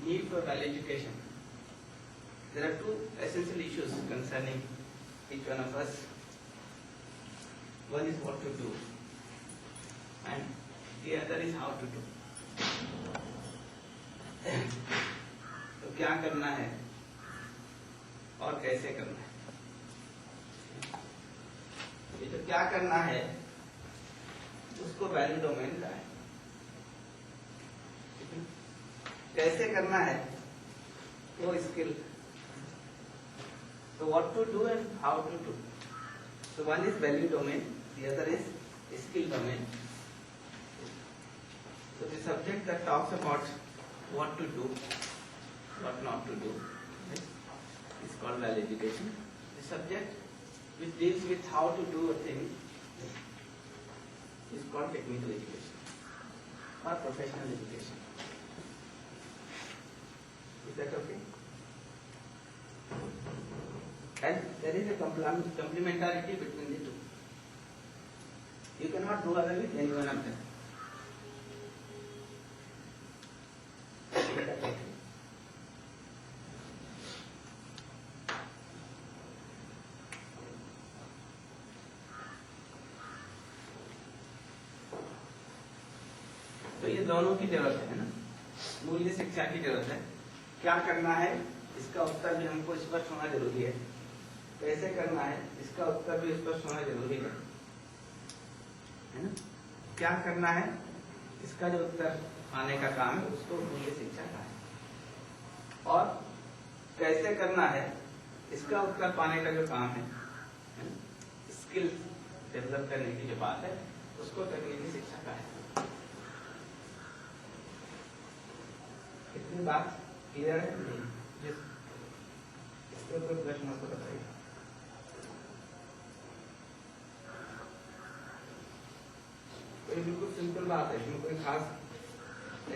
need for value education. There are two essential issues concerning each one of us. One is what to do, and the other is how to do. तो क्या करना है और कैसे करना है. ये जो क्या करना है उसको वैल्यू डोमेन का है. कैसे करना है वो skill. So what to do and how to do. So one is value domain, the other is skill domain. So the subject that talks about what to do, what not to do, is called value education. The subject which deals with how to do a thing is called technical education or professional education. Is that okay? And there is a complementarity between the two. You cannot do away with any one of them. तो ये दोनों की जरूरत है ना. मूल्य शिक्षा की जरूरत है. क्या करना है इसका उत्तर भी हमको स्पष्ट होना जरूरी है. कैसे करना है इसका उत्तर भी स्पष्ट होना जरूरी है ना. क्या करना है इसका जो उत्तर आने का काम है उसको मूल्य शिक्षा का है. और कैसे करना है इसका उत्तर पाने का जो काम है स्किल डेवलप करने की जो बात है उसको तकनीकी शिक्षा का है. इतनी बात क्लियर है नहीं? इसके ऊपर प्रश्न आपको बताइए. ये बिल्कुल सिंपल बात है, इसमें कोई खास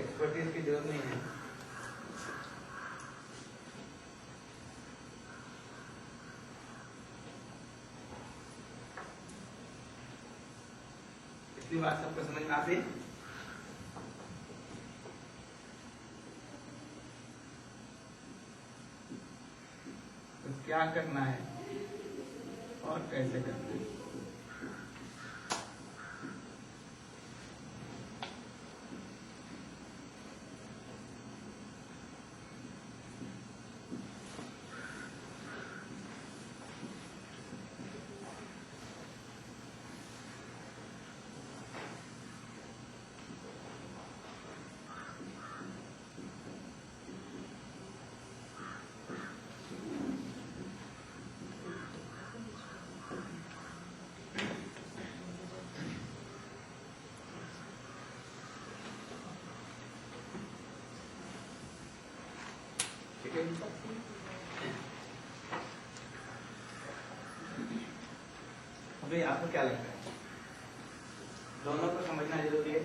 एक्सपर्टीज की जरूरत नहीं है. इतनी बात सबको समझ में आती है. तो क्या करना है और कैसे करना है. अभी आपको क्या लगता है दोनों को समझना जरूरी है,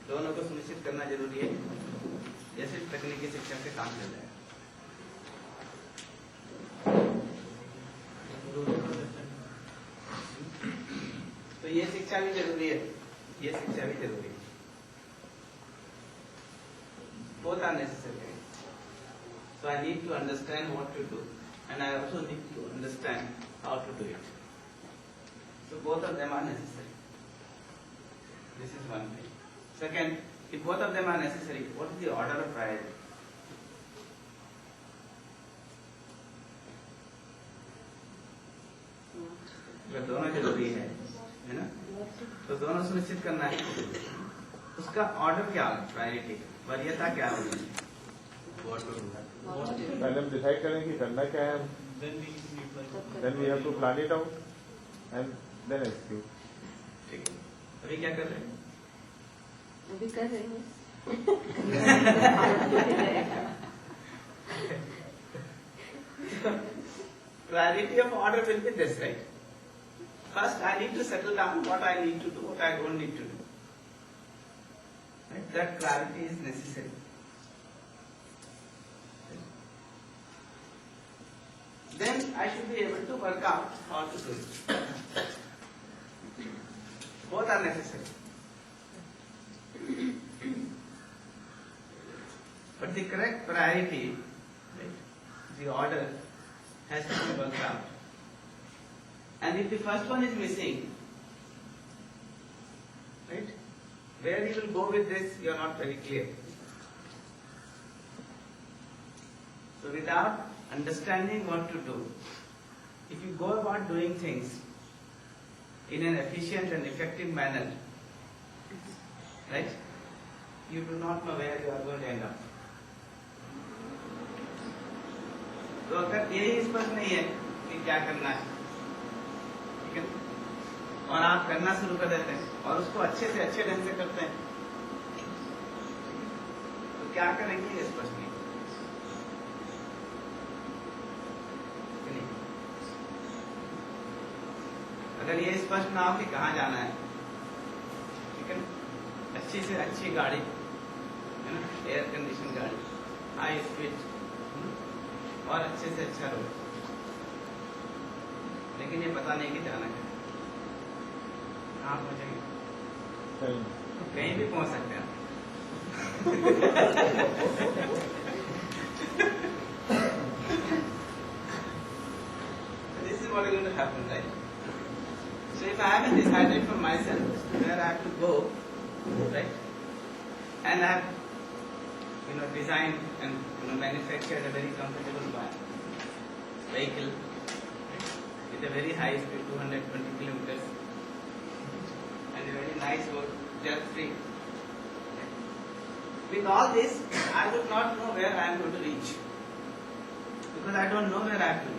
दोनों को सुनिश्चित करना जरूरी है, जैसे तकनीकी शिक्षा से काम चल रहा है. तो ये शिक्षा भी जरूरी है, ये शिक्षा भी जरूरी है. Both are necessary. So I need to understand what to do, and I also need to understand how to do it. So both of them are necessary. This is one thing. Second, if both of them are necessary, what is the order of priority? अगर दोनों जरूरी है ना, तो दोनों सुनिश्चित करना है. उसका ऑर्डर क्या होगा, प्रायोरिटी वरीयता क्या होगी. पहले हम डिसाइड करें कि करना क्या है. Then we have to plan it out and then execute. ठीक है. अभी क्या कर रहे हैं? अभी कर रहे हैं. Priority of order will be this, right? First, I need to settle down what I need to do, what I don't need to do. Right? That clarity is necessary. Then I should be able to work out how to do it. Both are necessary. But But the correct priority, right, the order has to be worked out. And if the first one is missing, right, where you will go with this, you are not very clear. So without understanding what to do, if you go about doing things in an efficient and effective manner, right, you do not know where you are going to end up. तो अगर यही स्पष्ट नहीं है कि क्या करना है, ठीक है, और आप करना शुरू कर देते हैं और उसको अच्छे से अच्छे ढंग से करते हैं, तो क्या करेंगे ये स्पष्ट नहीं। अगर ये स्पष्ट ना हो कि कहाँ जाना है, ठीक है, अच्छी से अच्छी गाड़ी है ना, एयर कंडीशन गाड़ी, हाई स्पीड और अच्छे से अच्छा रोड, लेकिन ये पता नहीं कि जाना है कहाँ पहुंचेंगे, कहीं भी पहुंच सकते हैं। This is what is going to happen, right? So if I haven't decided for myself where I have to go, right, and I have, designed and manufactured a very comfortable vehicle, right, with a very high speed, 220 kilometers, and a very nice road, jerk-free. With all this, I would not know where I am going to reach, because I don't know where I have to reach.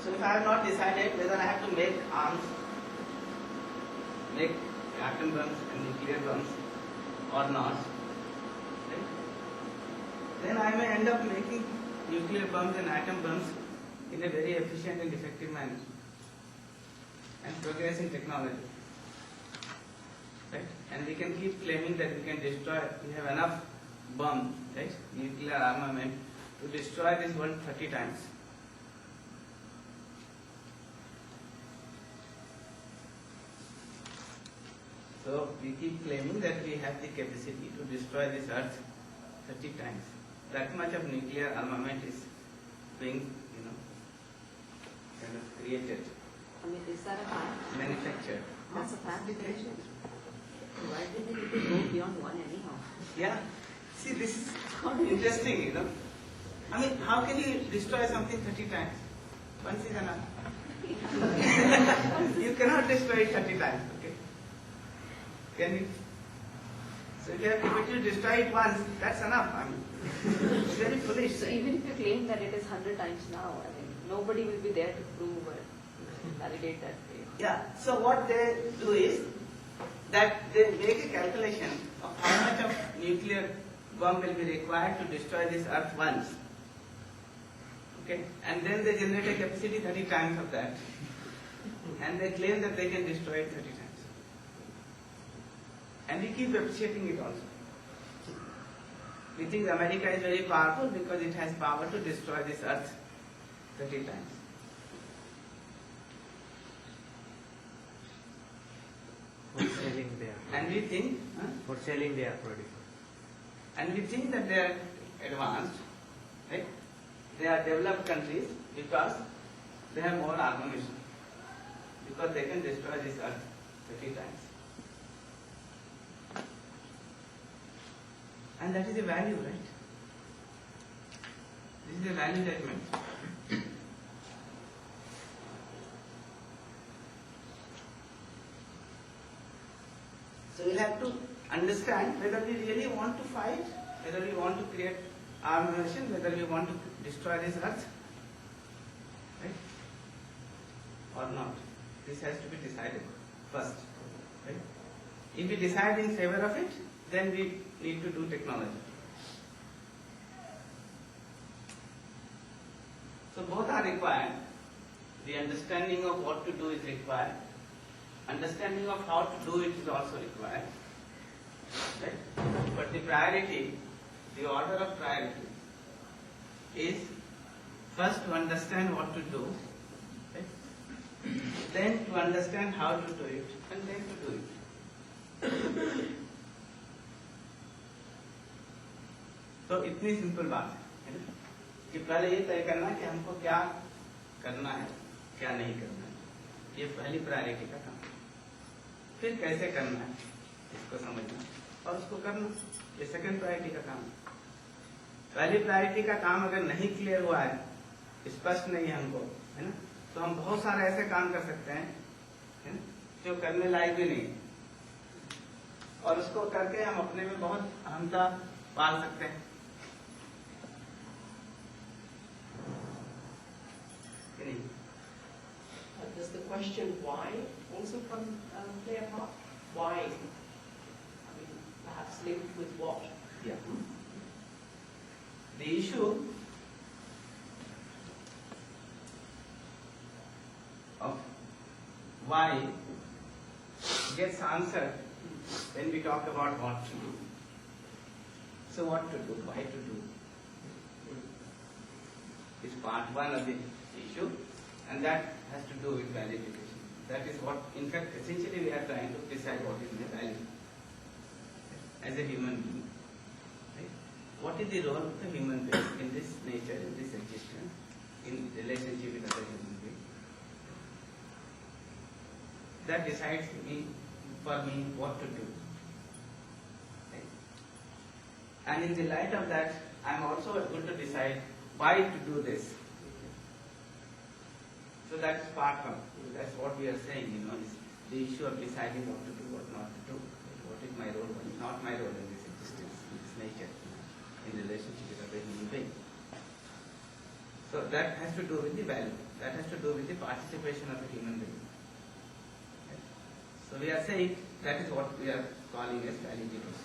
So if I have not decided whether I have to make arms, make atom bombs and nuclear bombs or not, right, then I may end up making nuclear bombs and atom bombs in a very efficient and effective manner and progress in technology. Right? And we can keep claiming that we can destroy, we have enough bomb, right, nuclear armament to destroy this world 30 times. So we keep claiming that we have the capacity to destroy this earth 30 times. That much of nuclear armament is being, kind of created, I mean, is that a fact? manufactured. That's a fact. Why did they need to go beyond one anyhow? Yeah. See, this is interesting, I mean, how can you destroy something 30 times? Once is enough. You cannot destroy it 30 times, okay? Can you? So if you destroy it once, that's enough. I mean, it's very foolish. So even if you claim that it is 100 times now, I mean, nobody will be there to prove or validate that claim. Yeah. So what they do is that they make a calculation of how much of nuclear bomb will be required to destroy this earth once. Okay? And then they generate a capacity 30 times of that. And they claim that they can destroy it 30 times. And we keep appreciating it also. We think America is very powerful because it has power to destroy this earth 30 times. For selling their And we think, for selling their product. and we think that they are advanced, right? They are developed countries because they have more ammunition, because they can destroy this earth 30 times. And that is a value, right? This is a value judgment. So we'll have to understand whether we really want to fight, whether we want to create armament, whether we want to destroy this earth, right? Or not. This has to be decided first, right? If we decide in favor of it, then we need to do technology. So both are required. The understanding of what to do is required. Understanding of how to do it is also required. Right? But the priority, the order of priority is first to understand what to do, right? then to understand how to do it, and then to do it. तो इतनी simple बात है ना, कि पहले ये तय करना कि हमको क्या करना है, क्या नहीं करना है, ये पहली प्रायोरिटी का काम। फिर कैसे करना है इसको समझना और उसको करना, ये सेकंड प्रायोरिटी का काम है। पहली प्रायोरिटी का काम अगर नहीं क्लियर हुआ है, स्पष्ट नहीं है हमको, है ना, तो हम बहुत सारे ऐसे काम कर सकते हैं, है ना, जो करने लायक भी नहीं है, और उसको करके हम अपने में बहुत अहमता पाल सकते हैं। Does the question why also play a part? Why? I mean, perhaps linked with what? Yeah. The issue of why gets answered when we talk about what to do. So what to do, why to do, is part one of the issue, and that has to do with value education. That is what, in fact, essentially we are trying to decide what is the value as a human being. Right? What is the role of the human being in this nature, in this existence, in relationship with other human beings? That decides for me what to do. Right? And in the light of that, I am also able to decide why to do this. So that's part of, that's what we are saying, is the issue of deciding what to do, what not to do, what is my role, what is not my role in this existence, in this nature, in relationship with other human beings. So that has to do with the value, that has to do with the participation of the human being. Okay? So we are saying that is what we are calling as value education.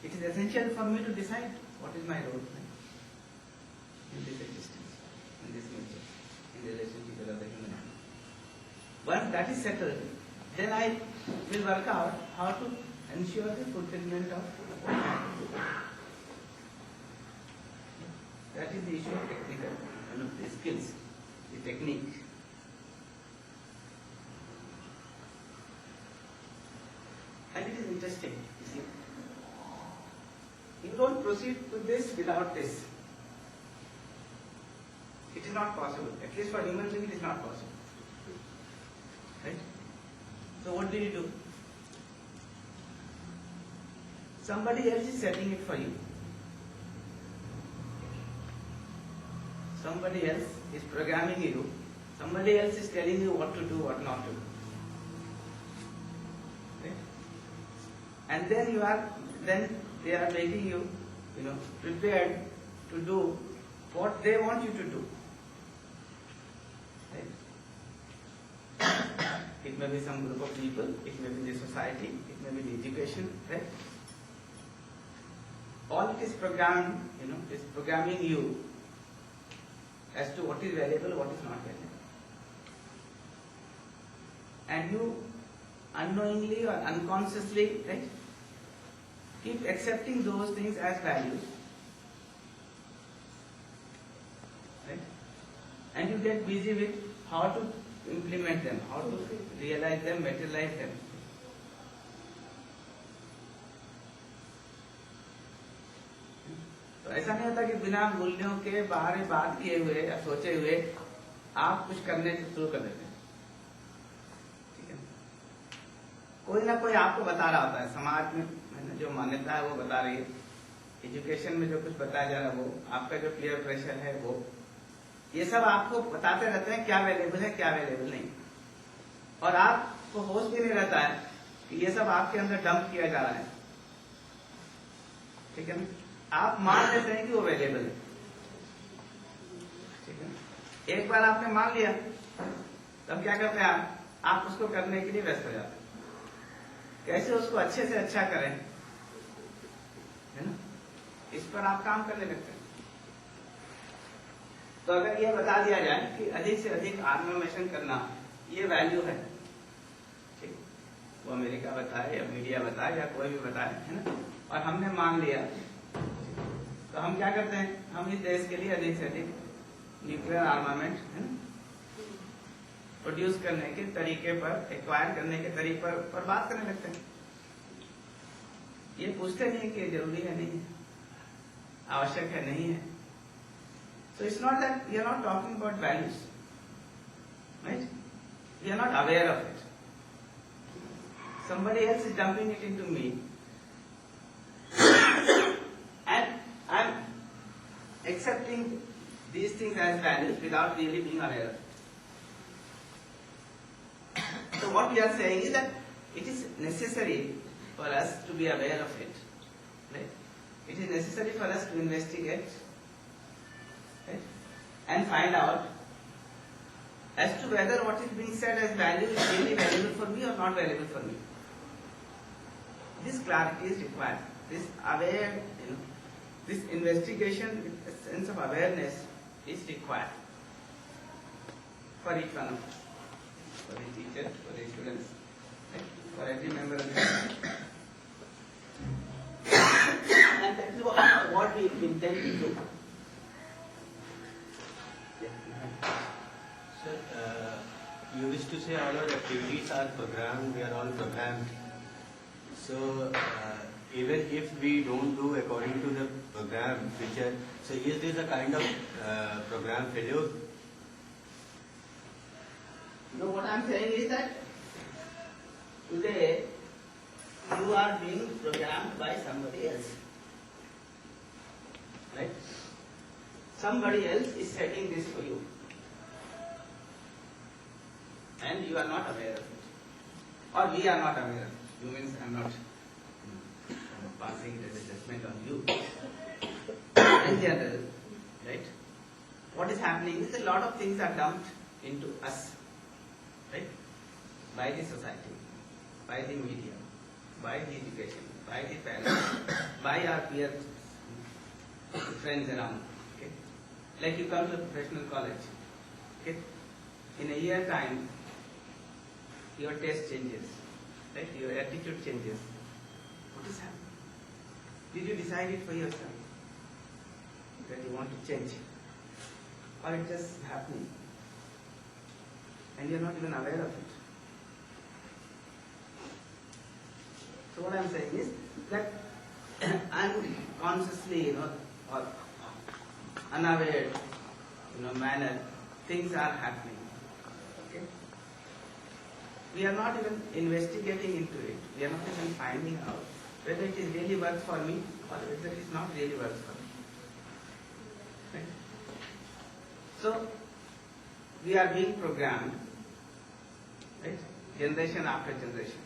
It is essential for me to decide what is my role in this existence, in this nature, in relationship with other human beings. Once that is settled, then I will work out how to ensure the fulfillment of what I have to do. That is the issue of technical, the skills, the technique. And it is interesting, you see. You don't proceed with this without this. It is not possible. At least for human being, it is not possible. Right? So what do you do? Somebody else is setting it for you. Somebody else is programming you. Somebody else is telling you what to do, what not to do. Right? And then they are making you, prepared to do what they want you to do. Right? It may be some group of people, it may be the society, it may be the education, right? All it is programmed, is programming you as to what is valuable, what is not valuable. And you unknowingly or unconsciously, right, keep accepting those things as values. Right? And you get busy with how to implement them, how to realize them, materialize them. तो ऐसा नहीं होता कि बिना मूल्यों के बाहर बात किए हुए या सोचे हुए आप कुछ करने शुरू कर देते हैं। ठीक है, कोई ना कोई आपको बता रहा होता है, समाज में जो मान्यता है वो बता रही है, एजुकेशन में जो कुछ बताया जा रहा है वो, आपका जो पीयर प्रेशर है वो, ये सब आपको बताते रहते हैं क्या अवेलेबल है, क्या अवेलेबल नहीं, और आपको होश भी नहीं रहता है कि ये सब आपके अंदर डंप किया जा रहा है। ठीक है ना, आप मान लेते हैं कि वो अवेलेबल है। ठीक है, एक बार आपने मान लिया, तब क्या करते हैं आप उसको करने के लिए व्यस्त हो जाते हैं, कैसे उसको अच्छे से अच्छा करें, है ना, इस पर आप काम करने लगते हैं। तो अगर ये बता दिया जाए कि अधिक से अधिक आर्गुमेंटेशन करना ये वैल्यू है, ठीक, वो अमेरिका बताए या मीडिया बताए या कोई भी बताए, है ना, और हमने मान लिया, तो हम क्या करते हैं, हम इस देश के लिए अधिक से अधिक न्यूक्लियर आर्मामेंट, है ना, प्रोड्यूस करने के तरीके पर, एक्वायर करने के तरीके पर बात करने लगते हैं। ये पूछते नहीं कि जरूरी है, नहीं है, आवश्यक है, नहीं है। So it's not that we are not talking about values, right? We are not aware of it. Somebody else is dumping it into me, and I'm accepting these things as values without really being aware of it. So what we are saying is that it is necessary for us to be aware of it, right? It is necessary for us to investigate, right? And find out as to whether what is being said as value is really valuable for me or not valuable for me. This clarity is required. This this investigation with a sense of awareness is required for each one of us, for the teacher, for the students, right? For every member of the family. And that is what we intend to do. Sir, you wish to say all our activities are programmed, we are all programmed. So, even if we don't do according to the program, so is this a kind of program failure? No, what I am saying is that today you are being programmed by somebody else. Right? Somebody else is setting this for you. And you are not aware of it. Or we are not aware of it. You means I am not passing it as a judgment on you. In general, right? What is happening is a lot of things are dumped into us, right? By the society, by the media, by the education, by the parents, by our peer friends around. Okay? Like you come to a professional college. Okay? In a year time, your taste changes, right? Your attitude changes. What is happening? Did you decide it for yourself that you want to change, or it just happening, and you are not even aware of it? So what I am saying is that unconsciously, or unaware, manner, things are happening. Okay? We are not even investigating into it. We are not even finding out whether it is really works for me or whether it is not really works for me. Right? So we are being programmed, right? Generation after generation.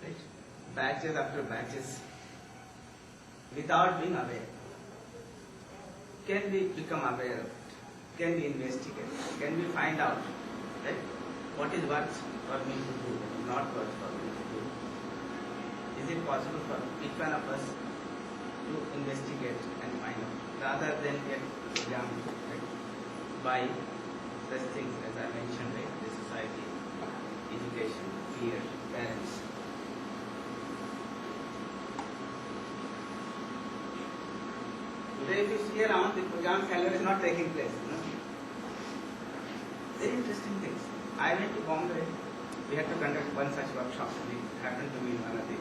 Right? Batches after batches, without being aware. Can we become aware of it? Can we investigate? Can we find out, right, what is worth for me to do, not worth for me to do? Is it possible for each one of us to investigate and find out, rather than get programmed, right, by such things as I mentioned, right, the society, education, fear, parents? Today, if you see around, the program failure is not taking place. Very interesting things. I went to Bombay. We had to conduct one such workshop. It happened to me in one of the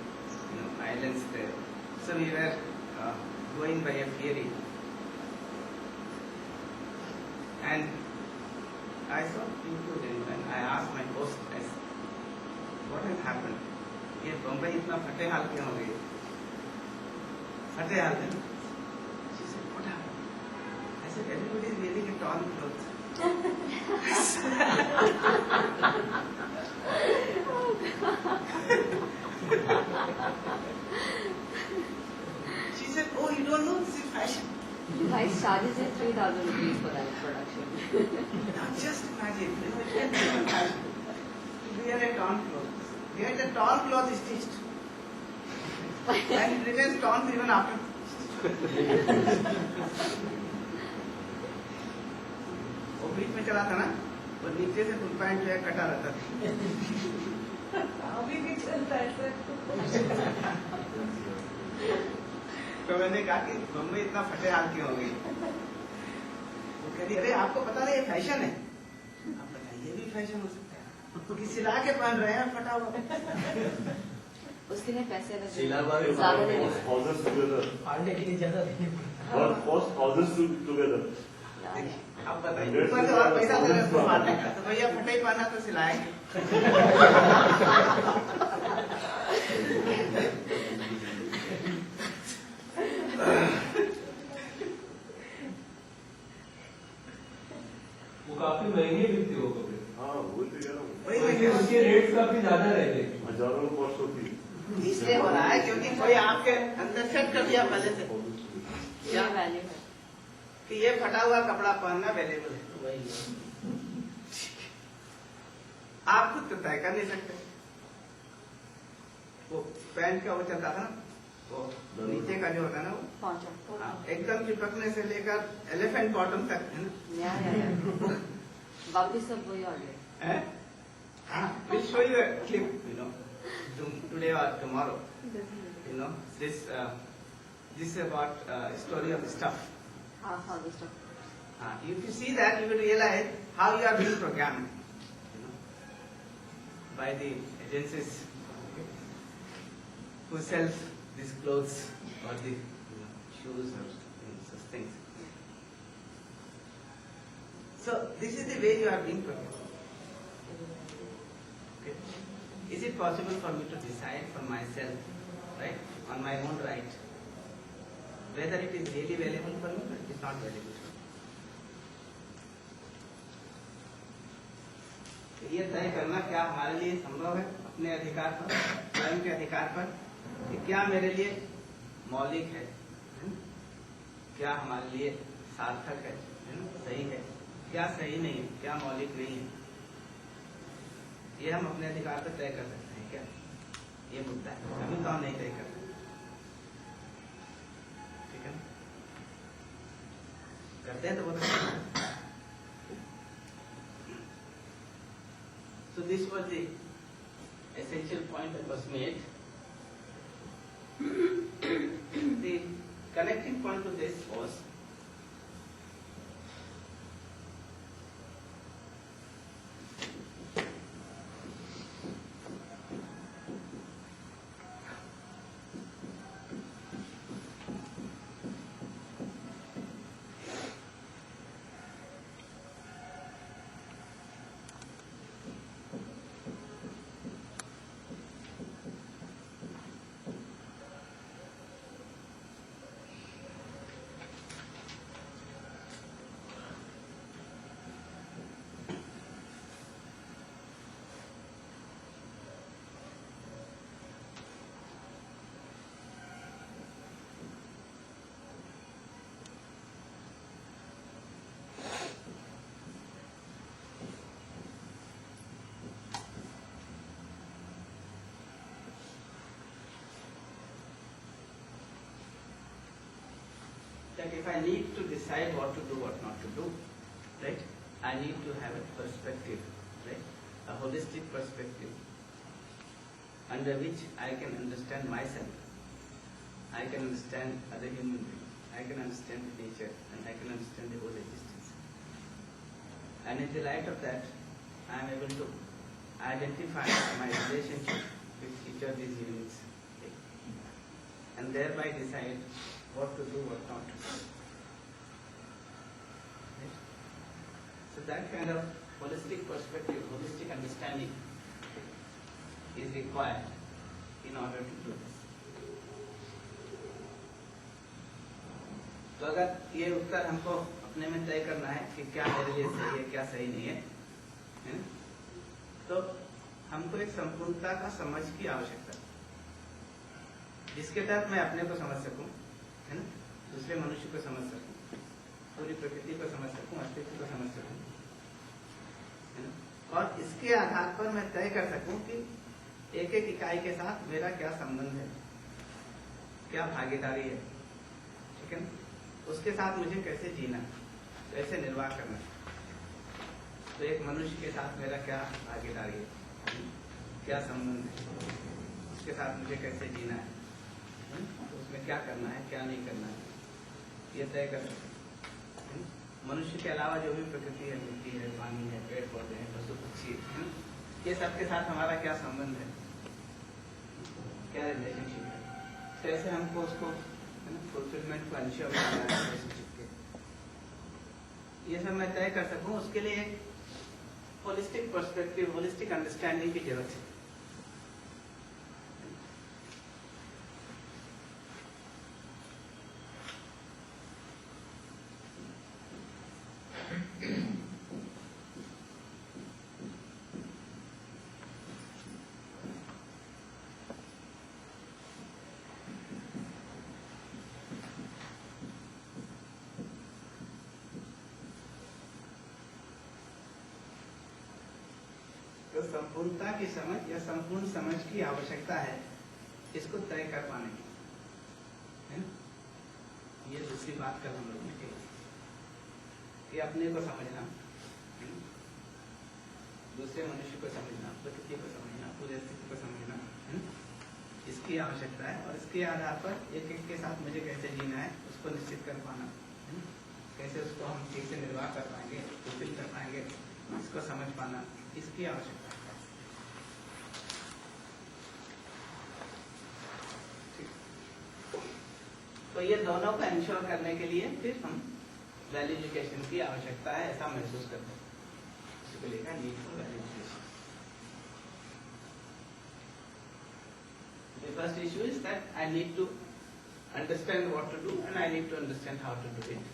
islands there. So we were going by a ferry, and I saw people and I asked my host, I said, what has happened? ये बम्बई इतना फटे हाल क्यों हो गई? फटे हाल है ना? She said, what happened? I said, everybody is wearing a torn cloth. She said, oh, you don't know, this is fashion. Price charges is 3,000 rupees for that production. Now just imagine, it can become fashion. Wear a torn cloth. Get a torn cloth stitched. And it remains torn even after. वो बीच में चला था ना, वो नीचे से full pant जो है कटा रहता था। अभी भी चलता है सर। तो मैंने कहा कि बम्बई इतना फटे हाल क्यों हो गई? वो कह रही, अरे आपको पता नहीं ये फैशन है। ये भी फैशन हो सकता है कि सिला के पहन रहे हैं फटा हुआ। उसके लिए पैसे लगे सिलावा भी ज्यादा मांगते देने हैं। Thousands together. पांडे के लिए ज्यादा What cost thousands together? अब बताइए Hundreds ऊपर से और पैसा दे रहे हैं उसको मारने का, तो भैया फटे ही पहना तो सिलाएंगे। वो काफी महंगे बिकते हो कपड़े, हाँ वही तो कह रहा हूँ वही मैं कह रहा उसके रेट काफी ज्यादा रहते हैं। हजारों कॉस्ट होती है हूँ। इसलिए हो रहा है क्योंकि कोई आपके अंदर सेट कर दिया पहले से ये वैल्यू है। कि ये फटा हुआ कपड़ा पहनना अवेलेबल है। आप खुद तो तय कर नहीं सकते। वो पैंट का वो चलता था ना, वो नीचे का जो होता है ना वो पहुंचा हाँ, एकदम चिपकने से लेकर एलिफेंट बॉटम तक है ना। या वापिस सब वही आ गए। Eh? We'll show you a clip, you know, today or tomorrow. You know, this is about story of the stuff. हाँ this stuff. If you see that, you will realize how you are being programmed, you know, by the agencies who sells these clothes or the shoes or such things. So this is the way you are being programmed. Okay. Is it possible for me to decide for myself, right, on my own right, whether it is really valuable for me or it is not valuable for me? तो ये तय करना क्या हमारे लिए संभव है अपने अधिकार पर, स्वयं के अधिकार पर, कि क्या मेरे लिए मौलिक है ना? क्या हमारे लिए सार्थक है ना? सही है, क्या सही नहीं है, क्या मौलिक नहीं है, ये हम अपने अधिकार पर तय कर सकते हैं क्या? ये मुद्दा है, अभी तो हम नहीं तय कर सकते, ठीक है ना? करते हैं तो बहुत अच्छा। So this was the essential point that was made. The connecting point to this was that if I need to decide what to do, what not to do, right, I need to have a perspective, right, a holistic perspective under which I can understand myself, I can understand other human beings, I can understand nature, and I can understand the whole existence. And in the light of that, I am able to identify my relationship with each of these units, okay, and thereby decide what to do, what not to do. Right? So that kind of holistic perspective, holistic understanding is required in order to do this. तो अगर ये उत्तर हमको अपने में तय करना है कि क्या मेरे लिए सही है, क्या सही नहीं है, है ना? तो हमको एक संपूर्णता का समझ की आवश्यकता है, जिसके तहत मैं अपने को समझ सकूं, है ना, दूसरे मनुष्य को समझ सकूं, पूरी प्रकृति को समझ सकूं, अस्तित्व को समझ सकूं, है ना, और इसके आधार पर मैं तय कर सकूं कि एक एक इकाई के साथ मेरा क्या संबंध है, क्या भागीदारी है, ठीक है ना, उसके साथ मुझे कैसे जीना, कैसे निर्वाह करना, तो एक मनुष्य के साथ मेरा क्या भागीदारी है, क्या संबंध है, उसके साथ मुझे कैसे जीना है, तो उसमें क्या करना है, क्या नहीं करना है, ये तय कर सकते हैं। मनुष्य के अलावा जो भी प्रकृति है, मिट्टी है, पानी है, पेड़ पौधे हैं, पशु ये सबके साथ हमारा क्या संबंध है, क्या रिलेशनशिप है, कैसे हमको उसको फुलफिलमेंट को इंश्योर करना है रिलेशनशिप के, ये सब मैं तय कर सकूं, उसके लिए एक होलिस्टिक पर्सपेक्टिव, होलिस्टिक अंडरस्टैंडिंग की जरूरत है। तो संपूर्णता की समझ या संपूर्ण समझ की आवश्यकता है इसको तय कर पाने की, है ना? ये दूसरी बात कर हम लोग ने कही कि अपने को समझना, है ना? दूसरे मनुष्य को समझना, प्रकृति को समझना, पूरे अस्तित्व को समझना, है ना? इसकी आवश्यकता है और इसके आधार पर एक एक के साथ मुझे कैसे जीना है उसको निश्चित कर पाना, है ना? कैसे उसको हम ठीक से निर्वाह कर पाएंगे, फुलफिल कर पाएंगे, इसको समझ पाना, इसकी आवश्यकता है। तो ये दोनों को इंश्योर करने के लिए फिर हम वैल्यू एजुकेशन की आवश्यकता है ऐसा महसूस करते हैं, इसको लेकर need for value education. The first issue is that I need to understand what to do and I need to understand how to do it.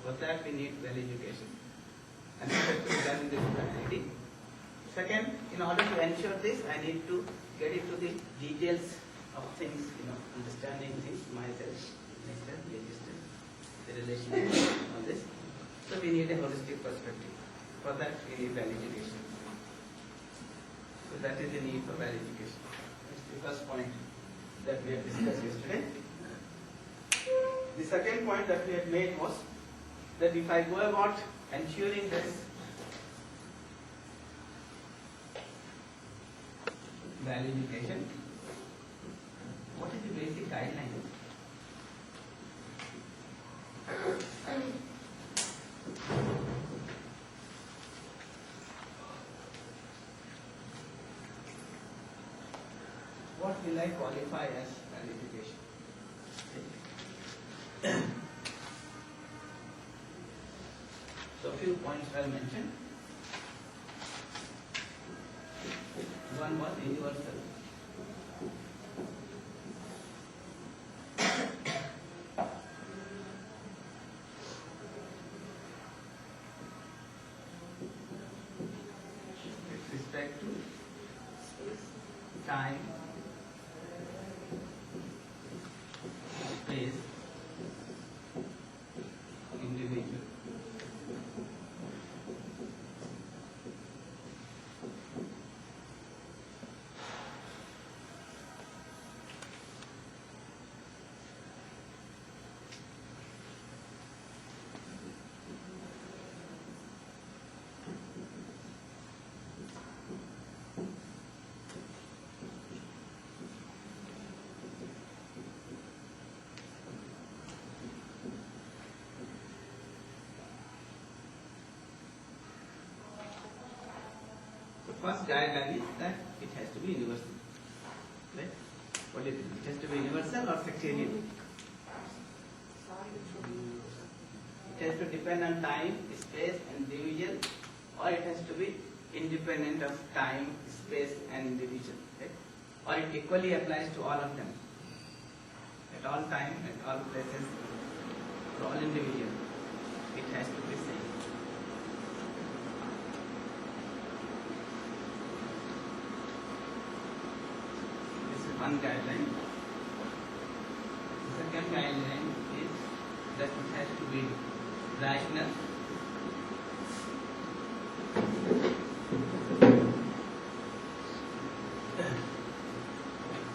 For that we need value education. And this has to be done in the community. Second, in order to ensure this, I need to get into the details of things, understanding things, myself, nature, existence, the relationship, all this. So we need a holistic perspective. For that we need value education. So that is the need for value education. That's the first point that we have discussed yesterday. The second point that we had made was that if I go about ensuring this value education, what is the basic guideline? What will I qualify as value education? So a few points were mentioned. One was universal. With respect to time, space, individual. First guideline is that it has to be universal. Right? What do you think? It has to be universal or sectarian? It has to depend on time, space and individual, or it has to be independent of time, space and individual. Right? Or it equally applies to all of them. At all time, at all places, for all individuals. It has to be same. One guideline. The second guideline is that it has to be rational.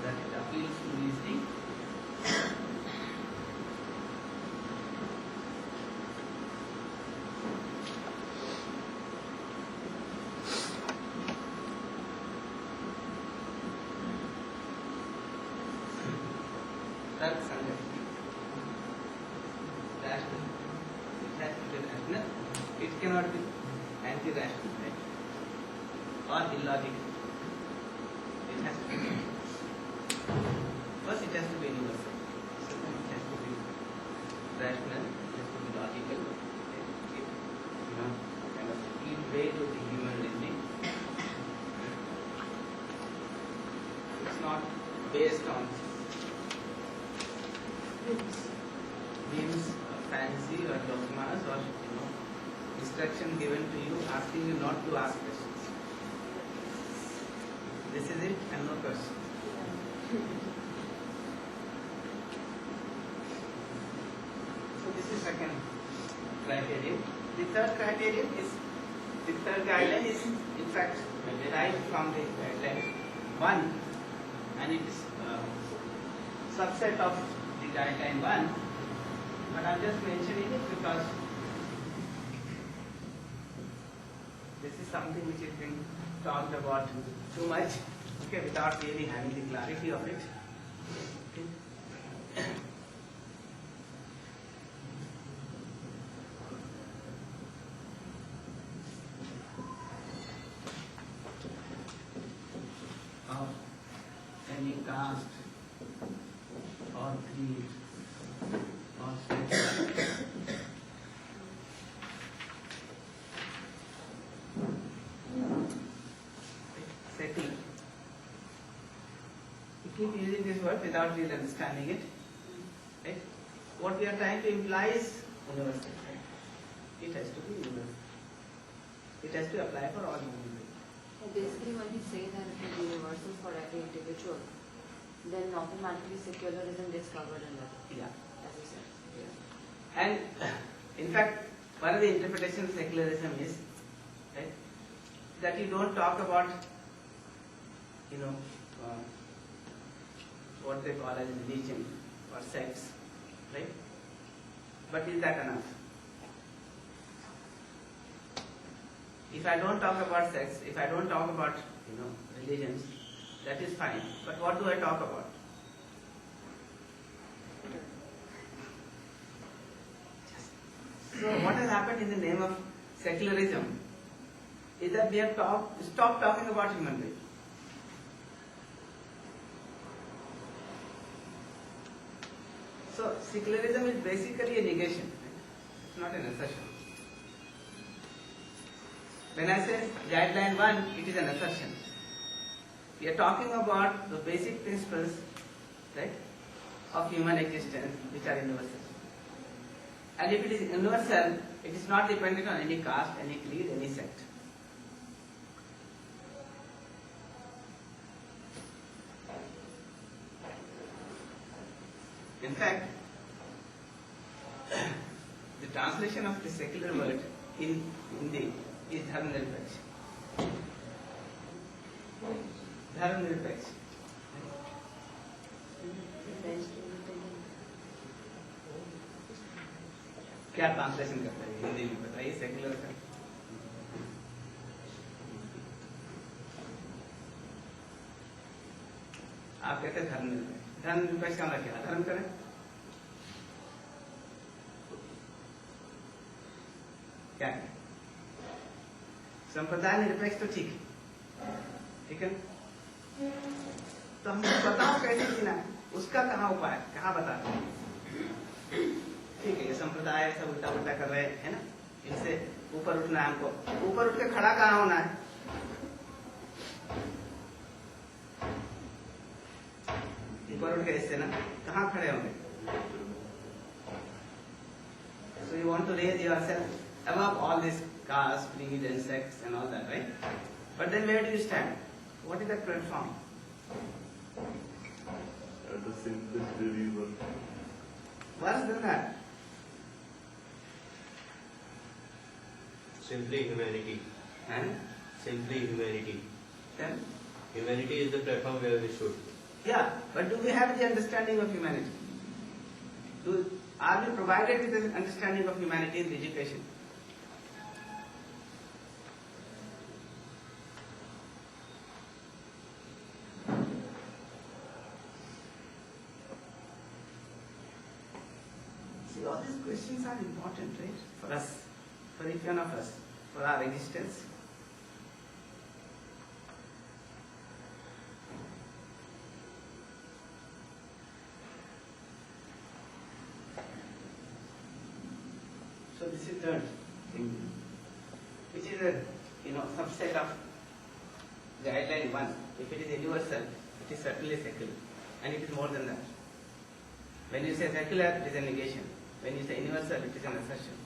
That it appeals to reasoning. That's rational. It has to be rational. It cannot be anti-rational. Right? or illogical. It has to be. First, it has to be universal. Second, it has to be rational. It has to be logical. It kind of give way to the human reasoning. It's not based on whims, fancy, or dogmas, or instruction given to you, asking you not to ask questions. This is it, and no question. So this is second criterion. The third criterion is, the third guideline is in fact derived from the guideline 1, and it is subset of the guideline 1, but I'm just mentioning it because this is something which has been talked about too much, okay, without really having the clarity of it. Okay. Of any caste or creed or sex. Setting. We keep using this word without really understanding it. Right? What we are trying to imply is universal. Right? It has to be universal. It has to apply for all human beings. Basically, when you say that it is universal for every individual, then automatically secularism gets covered in that, Yeah. as you said. And in fact, one of the interpretations of secularism is, right, that you don't talk about, what they call as religion or sex, right? But is that enough? If I don't talk about sex, if I don't talk about, religions, that is fine. But what do I talk about? So what has happened in the name of secularism is that we have stopped talking about human beings. So secularism is basically a negation. It's not an assertion. When I say guideline 1, it is an assertion. We are talking about the basic principles, right, of human existence, which are universal. And if it is universal, it is not dependent on any caste, any creed, any sect. In fact, the translation of the secular word in Hindi is Dharmanirpeksh. Dharmanirpeksh. क्या translation करता है हिंदी में बताइए secular का? आप कहते हैं धर्मनिरपेक्ष। धर्मनिरपेक्ष का मतलब क्या? धर्म करें। क्या है? संप्रदाय निरपेक्ष तो ठीक है, तो हमको बताओ कैसे जीना है, उसका कहाँ उपाय, कहाँ बताते हैं? ठीक है, ये संप्रदाय सब उल्टा उल्टा कर रहे हैं ना, इनसे ऊपर उठना है हमको। ऊपर उठ के खड़ा कहाँ होना है? ऊपर उठ के इससे ना कहाँ खड़े होंगे? So you want to raise yourself above all this caste, creed and sex and all that, right? But then where do you stand? What is that platform? At the simplest reason. Worse than that. Simply humanity. And Simply humanity. then, Humanity is the platform where we should. yeah, but do we have the understanding of humanity? Are we provided with the understanding of humanity in the education? See, all these questions are important, right? For us, for each one of us, for our existence. Capacitance thing, which is a subset of guideline 1. If it is universal, it is certainly secular, and it is more than that. When you say secular, it is a negation. When you say universal, it is an assertion.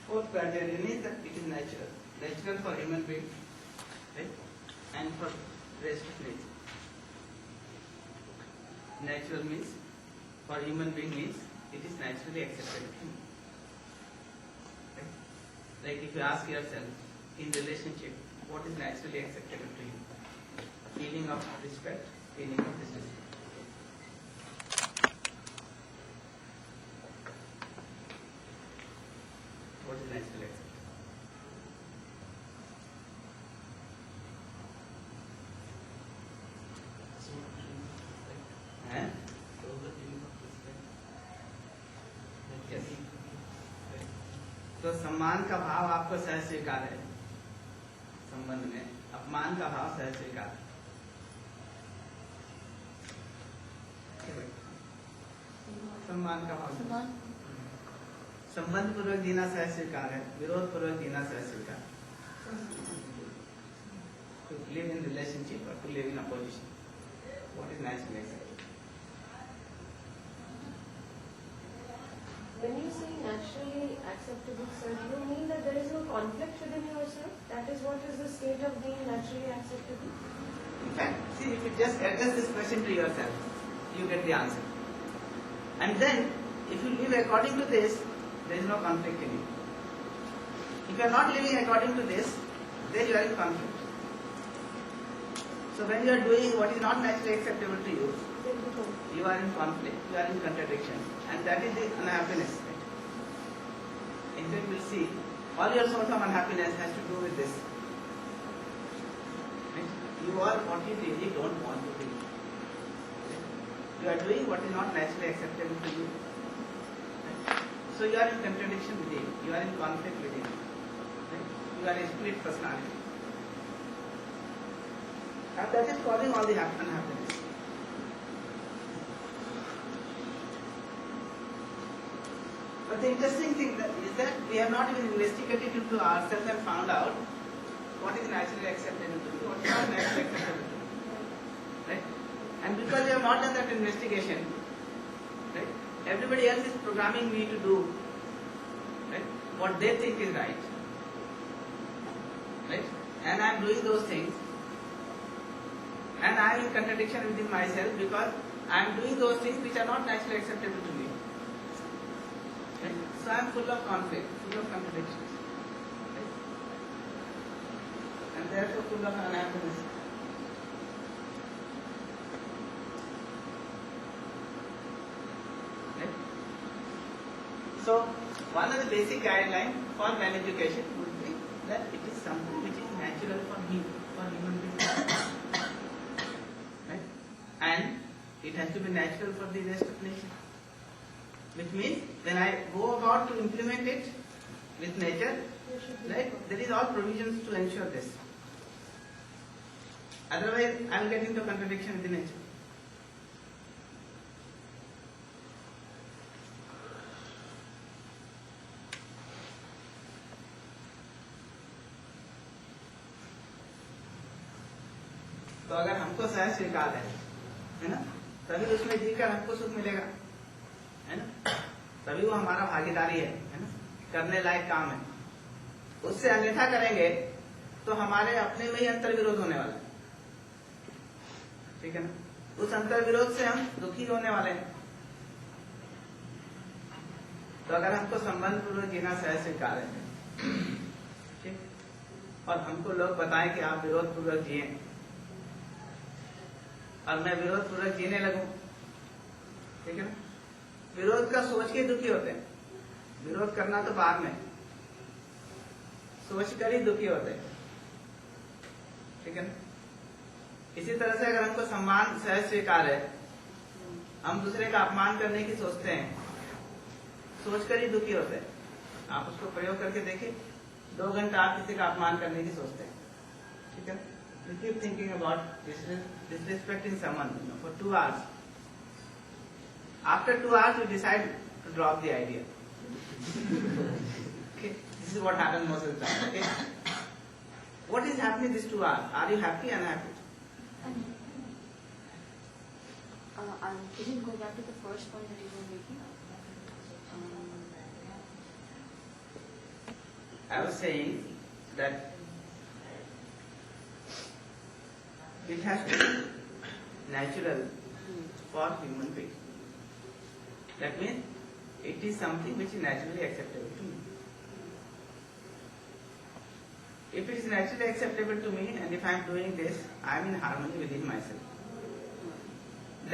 Fourth criterion is that it is natural. Natural for human being, right? And for rest of nature. Natural means, for human being means, it is naturally accepted. Right? Like if you ask yourself, in relationship, what is naturally acceptable to you? Feeling of respect, feeling of disrespect. What is naturally acceptable? Eh? Yes. तो सम्मान का भाव आपको सहज स्वीकार है, संबंध में अपमान का भाव सहज स्वीकार है। सम्मान का भाव संबंध पूर्वक जीना सहज स्वीकार है, विरोध पूर्वक जीना सहज स्वीकार। To live in relationship or to live in opposition, what is naturally acceptable? When you say naturally acceptable, sir, do you mean that there is no conflict within yourself? That is what is the state of being naturally acceptable? In fact, see, if you just address this question to yourself, you get the answer. And then, if you live according to this, there is no conflict in you. If you are not living according to this, then you are in conflict. So when you are doing what is not naturally acceptable to you, you are in conflict, you are in contradiction, and that is the unhappiness. Right? In fact, we will see, all your source of unhappiness has to do with this. Right? You are what you really don't want to be. Right? You are doing what is not naturally acceptable to you. Right? So you are in contradiction within, you are in conflict within. Right? You are a split personality. And that is causing all the unhappiness. But But the interesting thing is that we have not even investigated into ourselves and found out what is naturally acceptable to me, what is not naturally acceptable to me. Right? And because we have not done that investigation, right, everybody else is programming me to do, right, what they think is right. Right? And I am doing those things. And I am in contradiction within myself because I am doing those things which are not naturally acceptable to me. Right? So I am full of conflict, full of contradictions. Right? And therefore full of unhappiness. Right? So one of the basic guidelines for well-education would be that it is something which is natural for me, for human beings. Right? And it has to be natural for the rest of nature. Which means when I go about to implement it with nature, right, there is all provisions to ensure this. Otherwise, I will get into contradiction with the nature. तो अगर हमको सहज स्वीकार है ना, तभी उसमें जीकर हमको सुख मिलेगा, है ना, तभी वो हमारा भागीदारी है ना, करने लायक काम है। उससे अन्यथा करेंगे तो हमारे अपने में ही अंतर्विरोध होने वाला है, ठीक है ना। उस अंतर्विरोध से हम दुखी होने वाले हैं। तो अगर हमको संबंध पूर्वक जीना सहज स्वीकार है, ठीक, और हमको लोग बताएं कि आप विरोध पूर्वक जिए और मैं विरोध पूर्वक जीने लगूं, ठीक है ना। विरोध का सोच के दुखी होते हैं, विरोध करना तो बाद में, सोच कर ही दुखी होते हैं, ठीक है ना। इसी तरह से अगर हमको सम्मान सहज स्वीकार है, हम दूसरे का अपमान करने की सोचते हैं, सोच कर ही दुखी होते हैं। आप उसको प्रयोग करके देखिए, 2 घंटा आप किसी का अपमान करने की सोचते हैं, ठीक है। You keep thinking about disrespecting someone, you know, for 2 hours. After 2 hours, you decide to drop the idea. Okay, this is what happens most of the time. Okay, what is happening these 2 hours? Are you happy or unhappy? Can you go back to the first point that you were making? I was saying that it has to be natural for human beings. That means it is something which is naturally acceptable to me. If it is naturally acceptable to me and if I am doing this, I am in harmony within myself.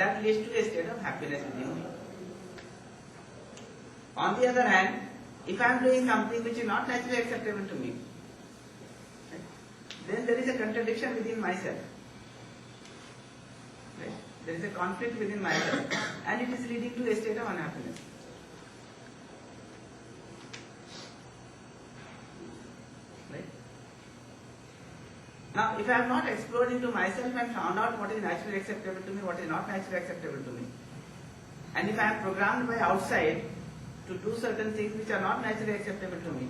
That leads to a state of happiness within me. On the other hand, if I am doing something which is not naturally acceptable to me, then there is a contradiction within myself. Right? There is a conflict within myself and it is leading to a state of unhappiness. Right? Now, if I have not explored into myself and found out what is naturally acceptable to me, what is not naturally acceptable to me, and if I am programmed by outside to do certain things which are not naturally acceptable to me,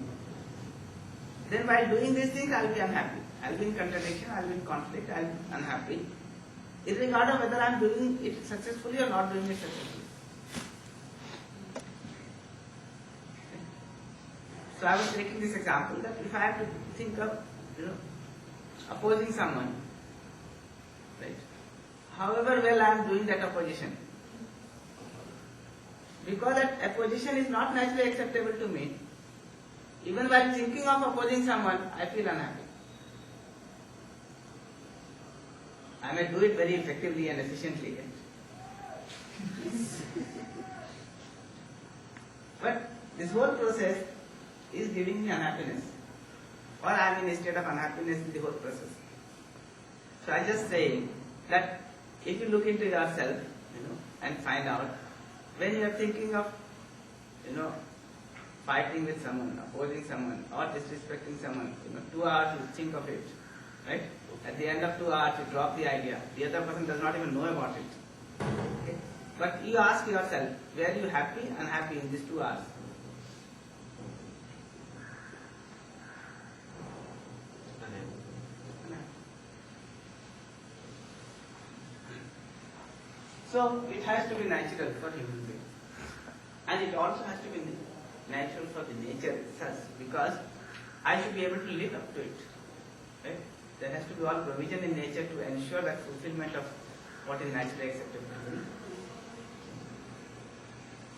then while doing these things I will be unhappy. I will be in contradiction, I will be in conflict, I will be unhappy, irregardless of whether I am doing it successfully or not doing it successfully. So I was taking this example that if I have to think of, opposing someone, right? However well I am doing that opposition, because that opposition is not naturally acceptable to me, even while thinking of opposing someone, I feel unhappy. I may do it very effectively and efficiently. But this whole process is giving me unhappiness, or I am in a state of unhappiness in the whole process. So I just say that if you look into yourself, and find out when you are thinking of, fighting with someone, opposing someone, or disrespecting someone, 2 hours you think of it, right? At the end of 2 hours you drop the idea. The other person does not even know about it. Okay? But you ask yourself, were you happy, unhappy in these 2 hours? So it has to be natural for human being, and it also has to be natural for the nature itself, because I should be able to live up to it. Right? There has to be all provision in nature to ensure that fulfillment of what is naturally acceptable.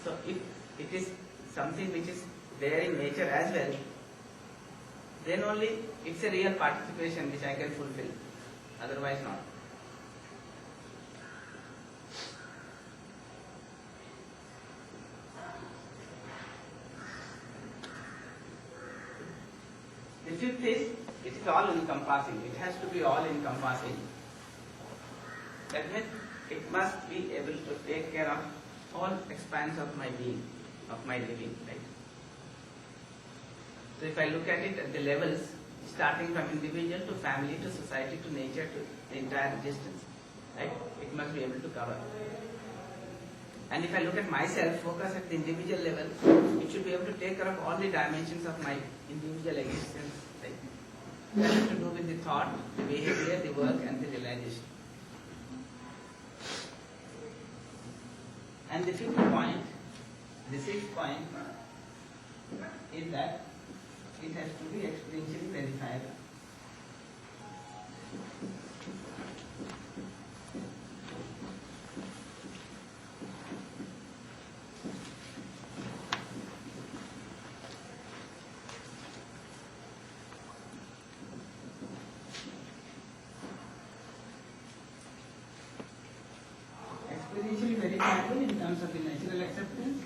So if it is something which is there in nature as well, then only it's a real participation which I can fulfill, otherwise not. The fifth is, it is all encompassing. It has to be all encompassing. That means it must be able to take care of all expanse of my being, of my living, right? So if I look at it at the levels, starting from individual to family to society to nature to the entire existence, right? It must be able to cover. And if I look at myself, focus at the individual level, it should be able to take care of all the dimensions of my individual existence, right? That has to do with the thought, the behavior, the work, and the realization. And the fifth point, the sixth point, is that it has to be experientially verifiable. Experientially verifiable in terms of the natural acceptance,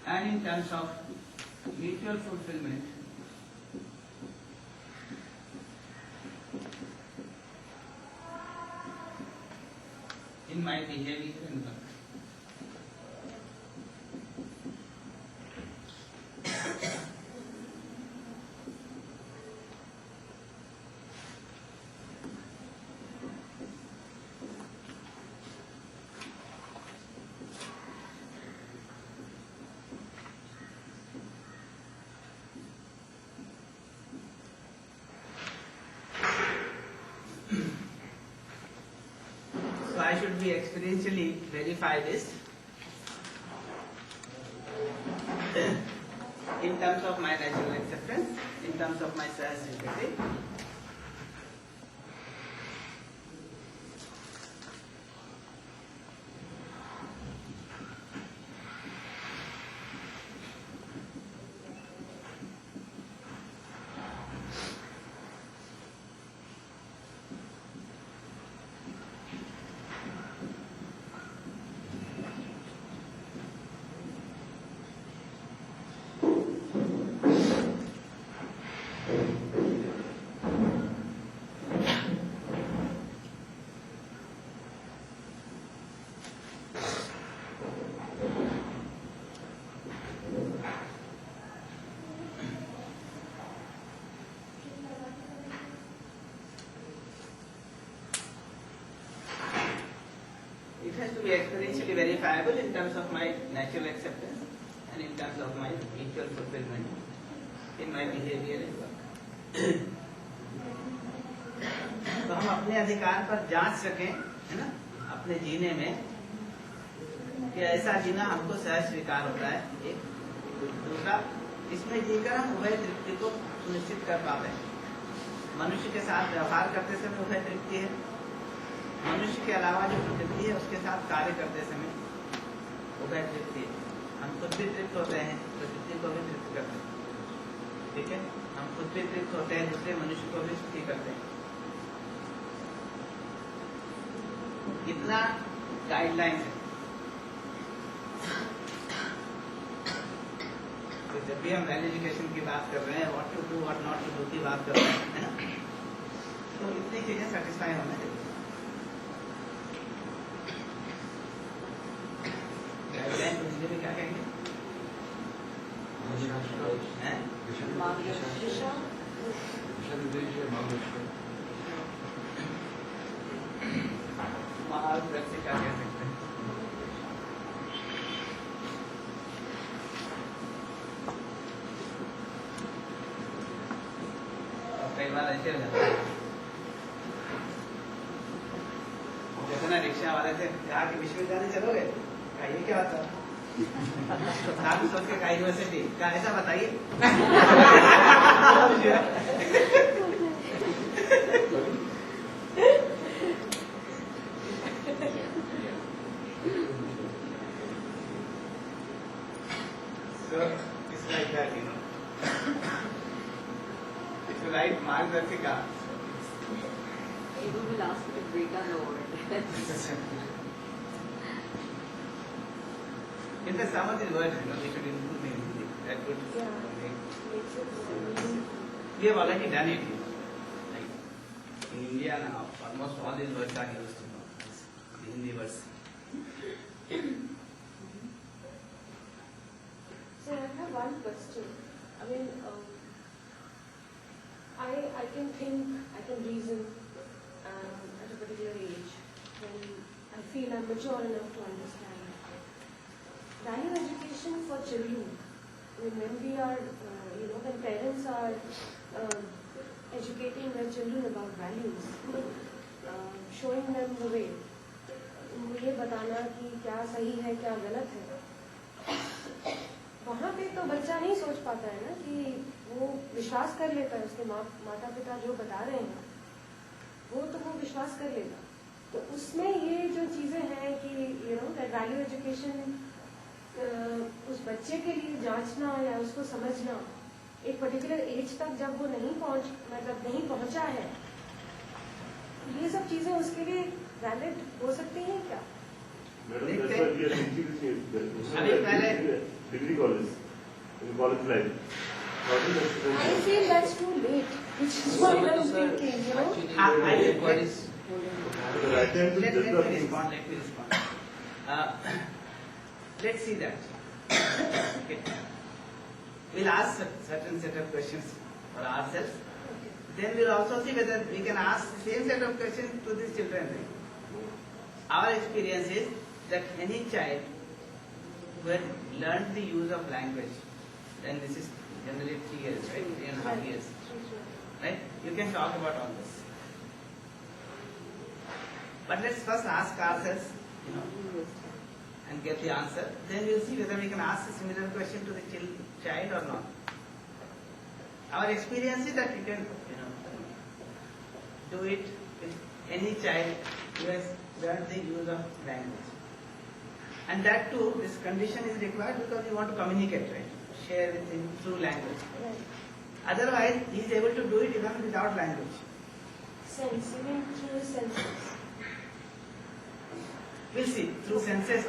and in terms of mutual fulfillment in my behavior and work. So I should be experientially verify this in terms of my natural acceptance, in terms of my self-security, it has to be experientially verifiable in terms of my natural acceptance and in terms of my mutual fulfillment in my behavior and work. तो हम अपने अधिकार पर जांच सकें, है ना, अपने जीने में कि ऐसा जीना हमको सहज स्वीकार होता है। एक दूसरा, इसमें जीकर हम उभय तृप्ति को सुनिश्चित कर पाते हैं। मनुष्य के साथ व्यवहार करते समय उभय तृप्ति है, मनुष्य के अलावा जो प्रकृति है उसके साथ कार्य करते समय उभय तृप्ति है। हम खुद भी तृप्त होते हैं, प्रकृति को भी तृप्त करते हैं, ठीक है। हम खुद भी तृप्त होते हैं, दूसरे मनुष्य को भी सुखी करते हैं। कितना गाइडलाइन है। तो जब भी हम वेल एजुकेशन की बात कर रहे हैं, what to do what not to do की बात कर रहे हैं, है ना, तो इतनी चीजें सेटिस्फाई होना चाहिए। गाइडलाइन को हिंदी में क्या कहेंगे? मार्गदर्शक से क्या कह सकते हैं? वाला ऐसे हो जाता है। जैसे ना रिक्शा वाले से कहा कि विश्वविद्यालय चलोगे, कहा ये क्या होता है? साथ में सोच के कहा यूनिवर्सिटी, क्या ऐसा बताइए। So it's like that, you know. If you write Margdarshika, Ego will ask you to break down the word. in the some of the words, you know, we should include in Hindi. That would we have already done it. Like in India now, almost all these words are used, you know, the Hindi words. So I have one question. I mean, I can think, I can reason at a particular age when I feel I'm mature enough to understand. Value education for children. I mean, when we are, when parents are educating their children about values, showing them the way, उनको ये बताना कि क्या सही है क्या गलत है, वहाँ पे तो बच्चा नहीं सोच पाता है ना कि वो विश्वास कर लेता है उसके माता पिता जो बता रहे हैं वो विश्वास कर लेगा। तो उसमें ये जो चीज़ें हैं कि दैट वैल्यू एजुकेशन उस बच्चे के लिए जांचना या उसको समझना एक पर्टिकुलर एज तक जब वो नहीं पहुंचा है, ये सब चीज़ें उसके लिए वैलिड हो सकती हैं क्या? Madam, that's why we are teaching degree college, in college life. I feel that's too late, which is what I'm thinking, The right time to Let judge me the respond. Let's see that. Okay. We'll ask certain set of questions for ourselves. Then we'll also see whether we can ask the same set of questions to these children. Our experience is that any child who has learned the use of language, then this is generally 3 years, right? 3.5 years. Right? You can talk about all this. But let's first ask ourselves, and get the answer. Then we'll see whether we can ask a similar question to the child or not. Our experience is that we can, do it with any child who has learned the use of language. And that too, this condition is required because we want to communicate, right? Share with him through language. Right. Otherwise, he is able to do it even without language. Sense, even through his senses. We'll see, through senses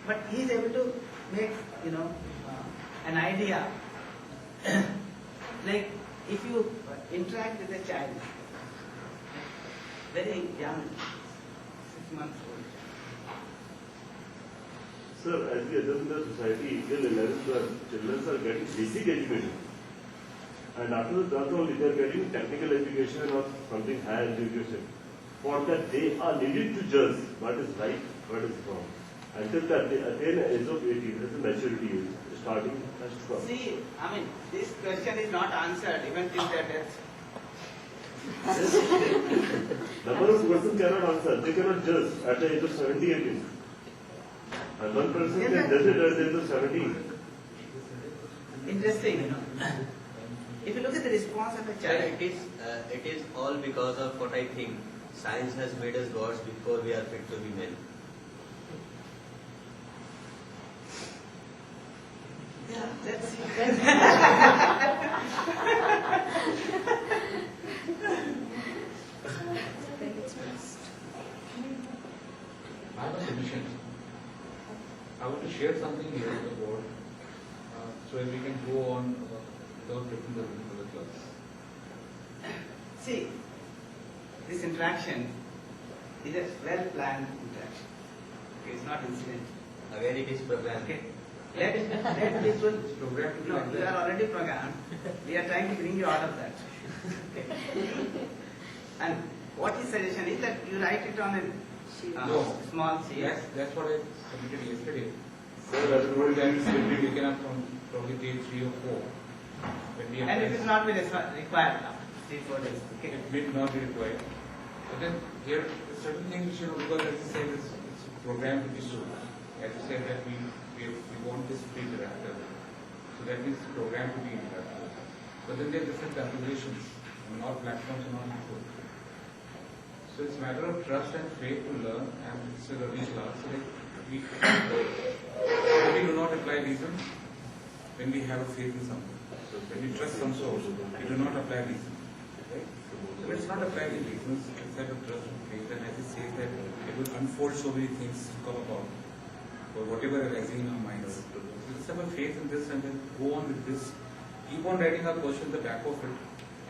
but he is able to make, an idea. Like if you interact with a child, very young, 6 months old. Sir, as we adjust in the society, till 11th class, children are getting basic education. And after that only they are getting technical education or something higher education. For that they are needed to judge what is right, what is wrong. Until that they attain the age of 18, that's a maturity age, starting as from. See, this question is not answered even till their death. Number of persons cannot answer, they cannot judge at the age of 70, 18. And one person can judge it at the age of 17. Interesting, If you look at the response of a Sir, child, it is all because of what I think. Science has made us gods before we are fit to be men. yeah, let's see. I have a submission. I want to share something here with the board, so that we can go on without taking the room for the class. See, this interaction is a well-planned interaction. Okay, it's not incidental. Again, it is programmed. Okay, let people. Programmed No, you are already programmed. We are trying to bring you out of that. Okay. And what his suggestion is that you write it on a No. small sheet. Yes, that's what I submitted yesterday. Sir, that's The whole time will be taken up from probably page 3 or 4. When we And it is not required now. 3-4 days. Okay. It may not be required. But then here, certain things, because as you said, it's a program to be sold. As you said that we want this free interactive. So that means the program to be interactive. But then there are different configurations, and all platforms are not equal. So it's a matter of trust and faith to learn, and it's a learning class. So like we do not apply reason when we have a faith in something. When we trust some source, we do not apply reason. Right? So it's not applying reasons, it's that of trust and faith. And as it says that it will unfold so many things to come about, or whatever arising in our minds. So let's have a faith in this and then go on with this. Keep on writing our question at the back of it.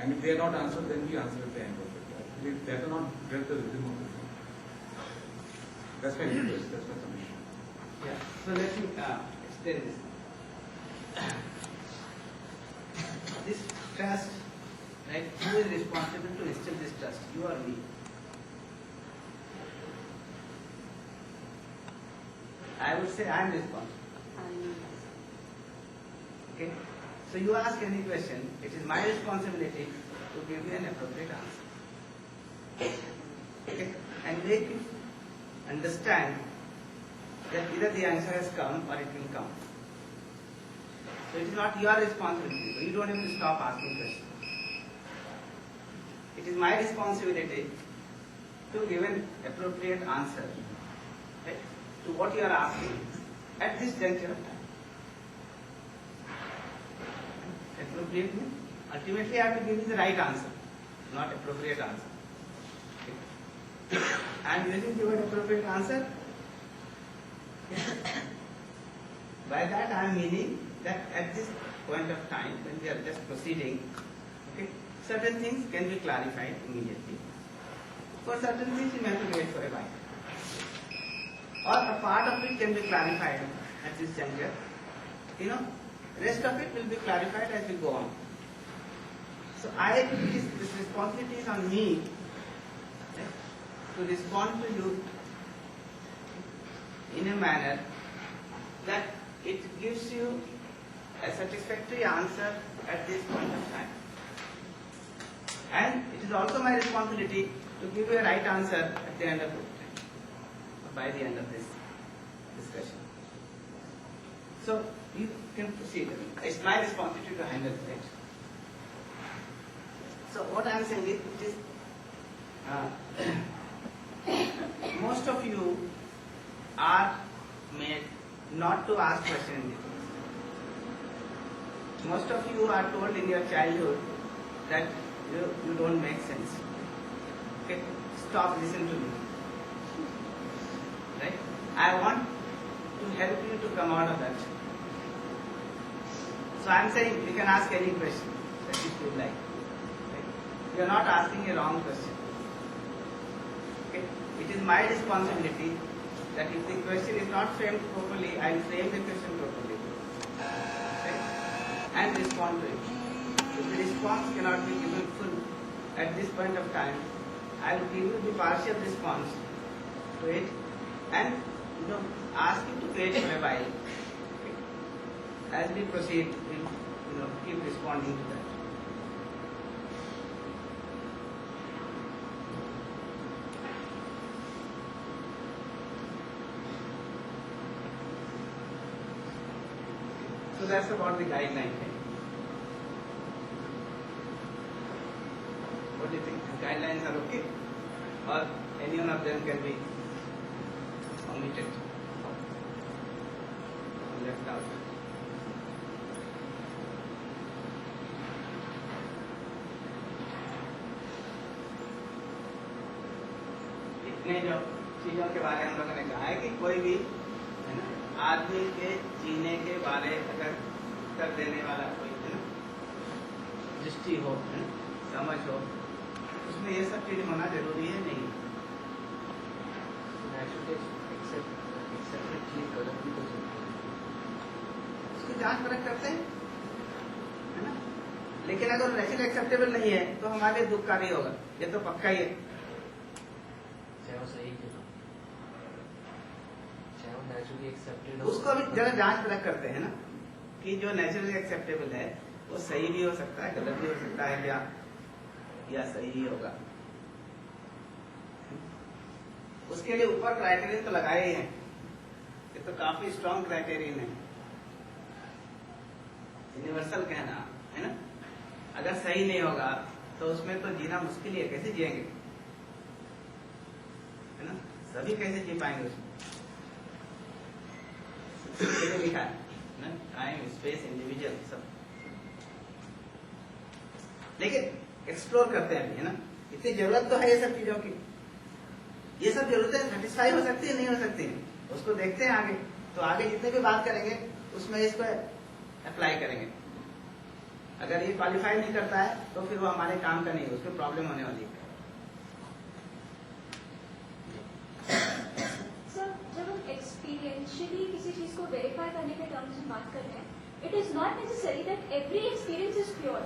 And if they are not answered, then we answer at the end of it. If that are not get the rhythm of the thing. That's my request, that's my submission. Yeah. So let me explain this. This trust, right? Who is responsible to instill this trust? You or me? I would say I am responsible. Okay? So you ask any question, it is my responsibility to give you an appropriate answer. Okay? And make you understand that either the answer has come or it will come. So it is not your responsibility. So you don't have to stop asking questions. It is my responsibility to give an appropriate answer, right, to what you are asking at this juncture of time. Appropriate means ultimately I have to give you the right answer, not appropriate answer. Okay. I am using the word appropriate answer. By that I am meaning that at this point of time, when we are just proceeding, okay, certain things can be clarified immediately. For certain things you may have to wait for a while. Or a part of it can be clarified at this juncture. Rest of it will be clarified as we go on. So this responsibility is on me, okay, to respond to you in a manner that it gives you a satisfactory answer at this point of time. And it is also my responsibility to give you a right answer at the end of it, or by the end of this discussion. So you can proceed. It's my responsibility to handle it. So what I am saying is, most of you are made not to ask questions. Most of you are told in your childhood that you don't make sense. Okay, stop, listen to me. Right? I want to help you to come out of that. So I am saying you can ask any question that you like. Right? You are not asking a wrong question. Okay? It is my responsibility that if the question is not framed properly, I will frame the question properly. Okay? And respond to it. If the response cannot be given full at this point of time, I will give you the partial response to it and ask you to wait for a while. Okay? As we proceed, we will keep responding to that. So that's about the guideline. What do you think? The guidelines are okay? Or any one of them can be omitted or left out? इतने जो चीजों के बारे में हम लोगों ने कहा है कि कोई भी आदमी के जीने के बारे अगर कर देने वाला कोई दृष्टि हो, समझ हो, उसमें ये सब चीज होना जरूरी है नहीं? उसकी जांच परख करते हैं, है ना? लेकिन अगर नेचुरल एक्सेप्टेबल नहीं है तो हमारे दुख का नहीं होगा, ये तो पक्का ही है। उसको भी जरा जांच परख करते हैं ना कि जो नेचुरली एक्सेप्टेबल है वो सही भी हो सकता है, गलत भी हो सकता है क्या, या सही ही होगा। उसके लिए ऊपर क्राइटेरियन तो लगाए ही हैं, ये तो काफी स्ट्रॉन्ग क्राइटेरियन है, यूनिवर्सल कहना है ना। अगर सही नहीं होगा तो उसमें तो जीना मुश्किल ही है, कैसे जिएंगे, है ना, सभी कैसे जी पाएंगे उसमें। लिखा है ना, टाइम स्पेस इंडिविजुअल सब, लेकिन एक्सप्लोर करते हैं अभी, है ना। इतनी जरूरत तो है ये सब चीजों की, ये सब जरूरतें सेटिस्फाई हो सकती है नहीं हो सकती है, उसको देखते हैं आगे। तो आगे जितने भी बात करेंगे उसमें इसको अप्लाई करेंगे। अगर ये क्वालिफाई नहीं करता है तो फिर वो हमारे काम का नहीं है, उसको प्रॉब्लम होने वाली है। सर, जब हम एक्सपीरियंशियली किसी चीज को वेरीफाई करने के टर्म्स में बात कर रहे हैं, it is not necessary that every experience is pure,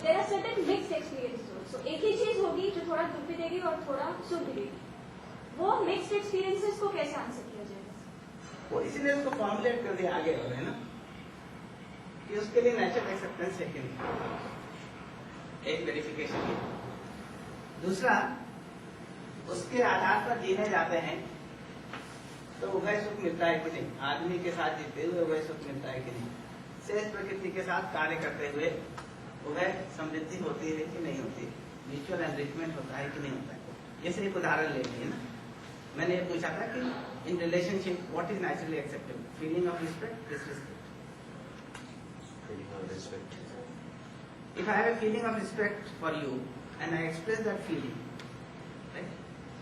there are certain mixed experiences also. एक ही चीज होगी जो थोड़ा दुख भी देगी और थोड़ा सुख भी देगी, वो मिक्स्ड एक्सपीरियंसेस को कैसे आंसर किया जाएगा? वो इसीलिए उसको फॉर्मुलेट कर दिया आगे वाले, है ना, कि उसके लिए नेचुरल एक्सेप्टेंस है कि नहीं, एक वेरिफिकेशन की। दूसरा, उसके आधार पर जीने जाते हैं तो उभय सुख मिलता है कि नहीं, आदमी के साथ जीते हुए उभय सुख मिलता है कि नहीं, शेष प्रकृति के साथ कार्य करते हुए उभय समृद्धि होती है कि नहीं होती, म्यूचुअल एनरिचमेंट होता है कि नहीं होता है। जैसे एक उदाहरण ले लीजिए ना, मैंने ये पूछा था कि in relationship what is naturally acceptable, feeling of respect, disrespect. Feeling of respect. If I have a feeling of respect for you and I express that feeling, right,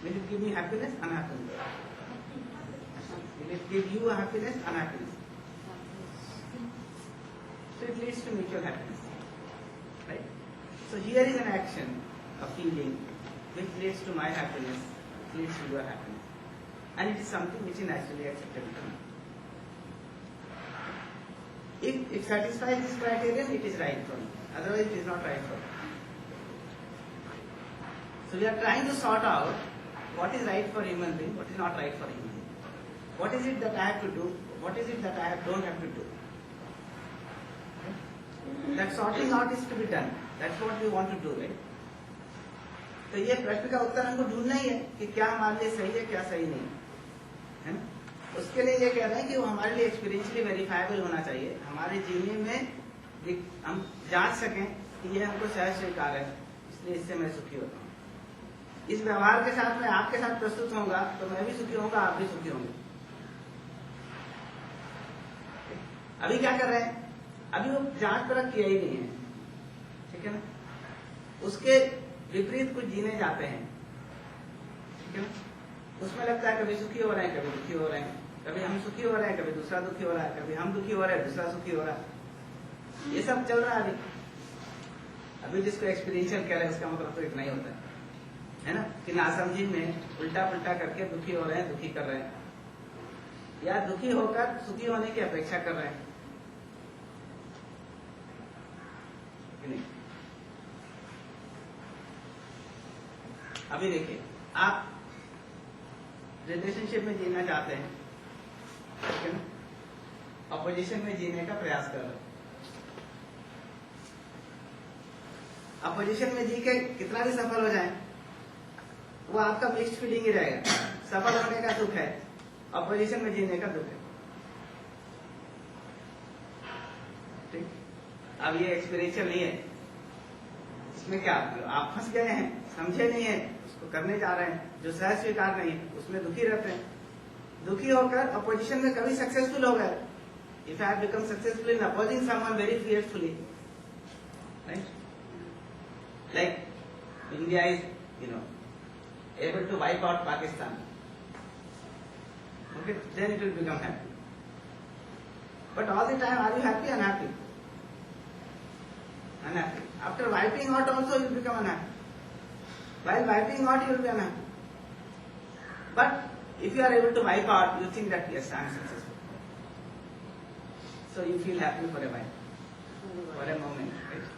will it give me happiness, unhappiness? Will it give you a happiness, unhappiness? So it leads to mutual happiness, right? So here is an action, a feeling, which leads to my happiness, leads to your happiness, and it is something which is naturally acceptable to me. If it satisfies this criterion, it is right for me. Otherwise, it is not right for me. So we are trying to sort out what is right for human being, what is not right for human being. What is it that I have to do? What is it that I don't have to do? That sorting out is to be done. That's what we want to do, right? तो ये प्रश्न का उत्तर हमको ढूंढना ही है कि क्या हमारे लिए सही है, क्या सही नहीं है ना। उसके लिए ये कह रहे हैं कि वो हमारे लिए एक्सपीरियंशली वेरीफाइबल होना चाहिए, हमारे जीने में हम जांच सकें कि ये हमको सहज स्वीकार है, इसलिए इससे मैं सुखी होता हूँ। इस व्यवहार के साथ मैं आपके साथ प्रस्तुत होऊंगा तो मैं भी सुखी होऊंगा, आप भी सुखी होंगे। अभी क्या कर रहे हैं, अभी वो जांच परख किया ही नहीं है, ठीक है ना, उसके विपरीत कुछ जीने जाते हैं, ठीक है ना। उसमें लगता है कभी सुखी हो रहे हैं, कभी दुखी हो रहे हैं, कभी हम सुखी हो रहे हैं, कभी दूसरा दुखी हो रहा है, कभी हम दुखी हो रहे हैं, दूसरा सुखी हो रहा है। ये सब चल रहा है अभी जिसको एक्सपीरियंशियल कह रहे हैं उसका मतलब तो इतना ही होता है ना, कि नासमझी में उल्टा पुल्टा करके दुखी हो रहे हैं, दुखी कर रहे हैं, या दुखी होकर सुखी होने की अपेक्षा कर रहे हैं कि नहीं। अभी देखिए, आप रिलेशनशिप में जीना चाहते हैं, ठीक है ना, अपोजिशन में जीने का प्रयास कर रहे हैं। अपोजिशन में जी के कितना भी सफल हो जाए वो आपका मिक्स्ड फीलिंग ही रहेगा। सफल होने का दुख है, अपोजिशन में जीने का दुख है, ठीक। अब ये एक्सपीरियंशियल नहीं है, इसमें क्या आप फंस गए हैं, समझे नहीं है, उसको करने जा रहे हैं, जो सहज स्वीकार नहीं है उसमें दुखी रहते हैं। दुखी होकर अपोजिशन में कभी सक्सेसफुल हो गए, if I have become successful in opposing someone very fearfully, right, like India is able to wipe out Pakistan, okay, then it will become happy. But all the time, are you happy? Unhappy. Unhappy. After wiping out also, you will become unhappy. While wiping out, you will be unhappy. But if you are able to wipe out, you think that yes, I am successful. So you feel happy for a while, for a moment, right?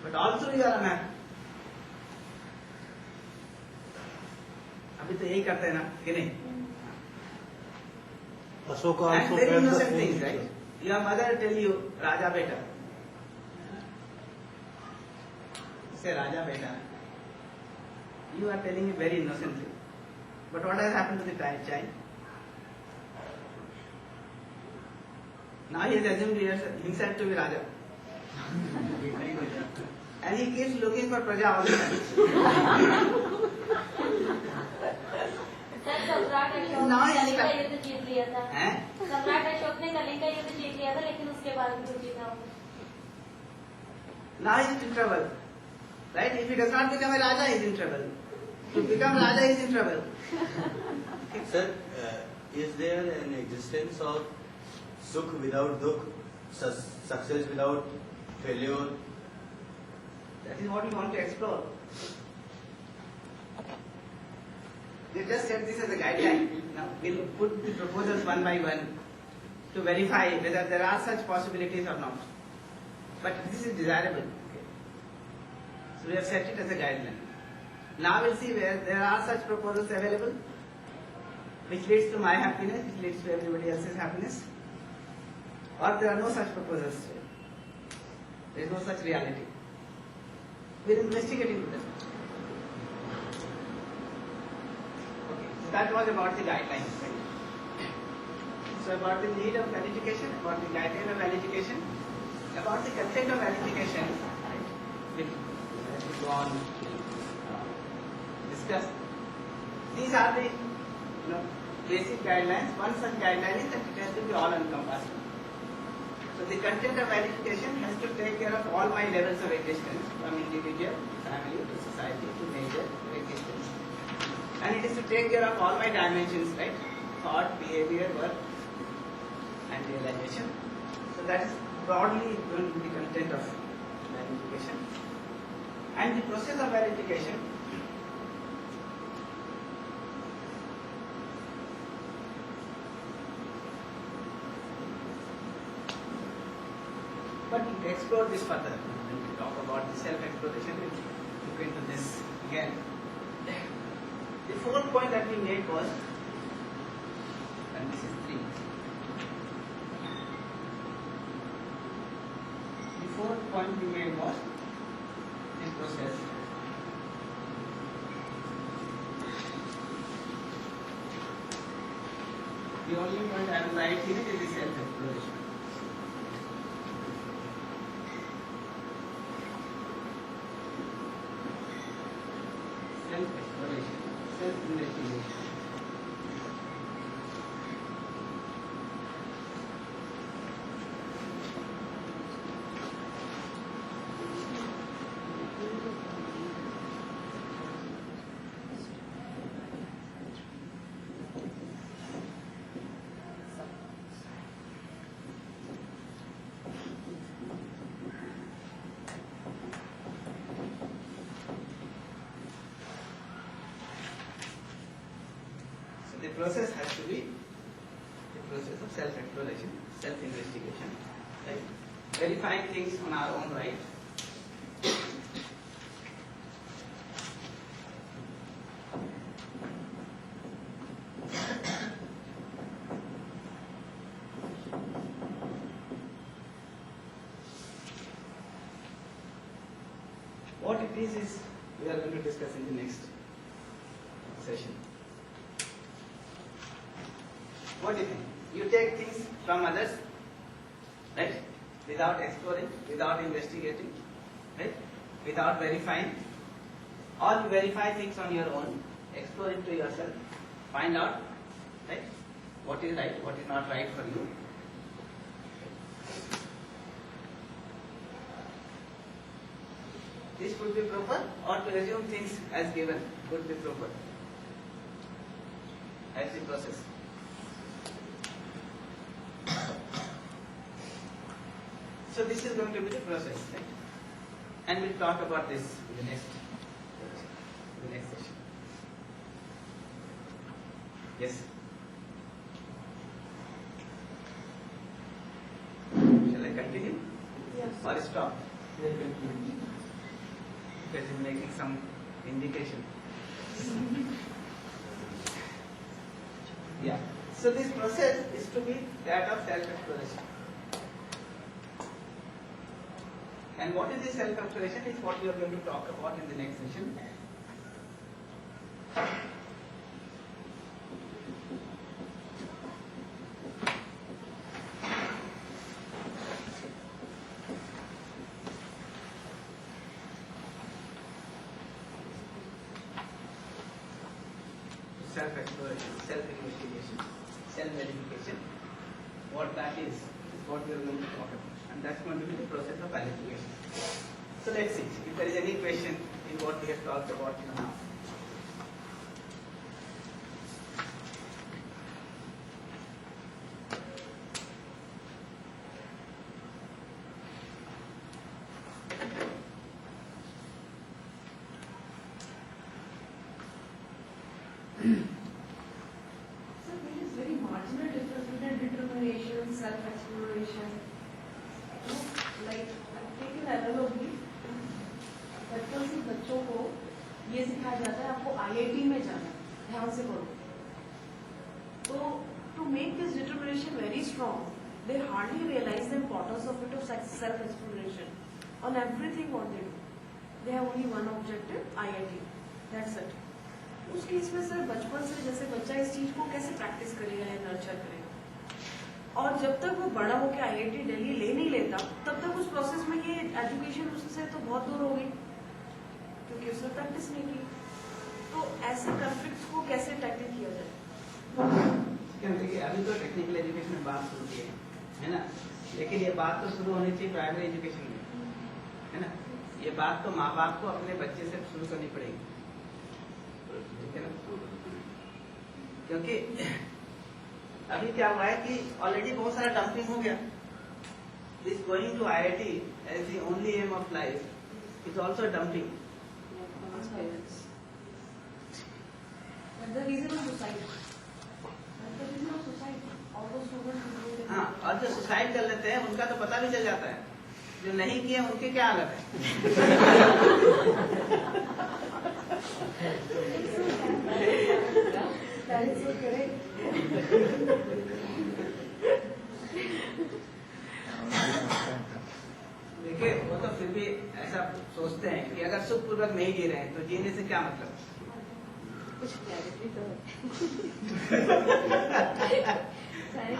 But also you are unhappy. अभी तो यही करते हैं ना कि नहीं। Ashoka And also very felt the innocent same things, right? Your mother tell you, Raja beta, say Raja beta, you are telling it very innocently. But what has happened to the child? Now he has assumed himself to be Raja. And he keeps looking for Praja all the time. सम्राट Ashok Now ने he is Kalinga का युद्ध जीत लिया था। हैं? सम्राट अशोक ने कलिंग का युद्ध जीत लिया था, लेकिन उसके बाद भी तो जीता वो। Now he is in trouble. Right? If he does not become a Raja, he is in trouble. To become Raja, he is in trouble. Sir, is there an existence of sukh without dukh, success without failure? That is what we want to explore. They just said this as a guideline. Now we'll put the proposals one by one to verify whether there are such possibilities or not. But this is desirable. Okay. So we have set it as a guideline. Now we'll see where there are such proposals available, which leads to my happiness, which leads to everybody else's happiness, or there are no such proposals. There is no such reality. We are investigating them. Okay, so that was about the guidelines. Right? So about the need of education, about the guideline of education, about the content of education, right? We'll go on discuss. These are the basic guidelines. One such guideline is that it has to be all encompassing. So the content of education has to take care of all my levels of existence, from individual, family, to society, to nature, to existence. And it is to take care of all my dimensions, right? Thought, behavior, work, and realization. So that is broadly going to be the content of education. And the process of education but to explore this further, when we talk about the self-exploration, we'll look into this again. The fourth point that we made was, and this is 3. The fourth point we made was this process. The only point I will write here is the self-exploration. Self-exploration, self-investigation. The process has to be the process of self-exploration, self-investigation, right? Verifying things on our own right. What it is we are going to discuss in the next session. What do you think? You take things from others, right? Without exploring, without investigating, right? Without verifying. Or you verify things on your own, explore into yourself, find out, right? What is right, what is not right for you. This would be proper, or to assume things as given would be proper. That's the process. So this is going to be the process, right? And we'll talk about this in the next session. Yes? Shall I continue? Yes. Or stop? Because it's making some indication. Yeah. So this process is to be that of self-exploration. And what is this self-exploration is what we are going to talk about in the next session. Self-exploration, self-investigation, self-verification. What that is what we are going to talk about. And that's going to be the process of verification. So let's see if there is any question in what we have talked about now. So there is very marginal difference between determination, self-exploration. Like, take an analogy. बचपन से बच्चों को ये सिखाया जाता है आपको IIT में जाना है, ध्यान से पढ़ो. So to make this determination very strong, they hardly realize the importance of it of self-exploration on everything what they do. They have only one objective, IIT. That's it. उस केस में sir बचपन से जैसे बच्चा इस चीज को कैसे प्रैक्टिस करेगा या नर्चर करेगा, और जब तक वो बड़ा होकर IIT दिल्ली ले नहीं लेता तब तक उस प्रोसेस में ये एजुकेशन उससे तो बहुत दूर होगी क्योंकि उसने प्रैक्टिस नहीं की. तो ऐसे कॉन्फ्लिक्ट्स को कैसे टैकल किया जाए? देखिए अभी तो टेक्निकल एजुकेशन में बात शुरू की है ना, लेकिन ये बात तो शुरू होनी चाहिए प्राइमरी एजुकेशन में, है ना. ये बात तो माँ बाप को अपने बच्चे से शुरू करनी पड़ेगी, ठीक है ना. क्योंकि अभी क्या हुआ है कि ऑलरेडी बहुत सारा डंपिंग हो गया. This going to IIT as the only aim of life is also dumping. The reason of suicide. The reason of suicide. All those students who do it. हाँ, और जो सुसाइड कर लेते हैं उनका तो पता भी चल जाता है, जो नहीं किए उनकी क्या हालत है. That is so correct. देखिए वो तो फिर भी ऐसा सोचते हैं कि अगर सुखपूर्वक नहीं जी रहे हैं तो जीने से क्या मतलब. कुछ क्लैरिटी तो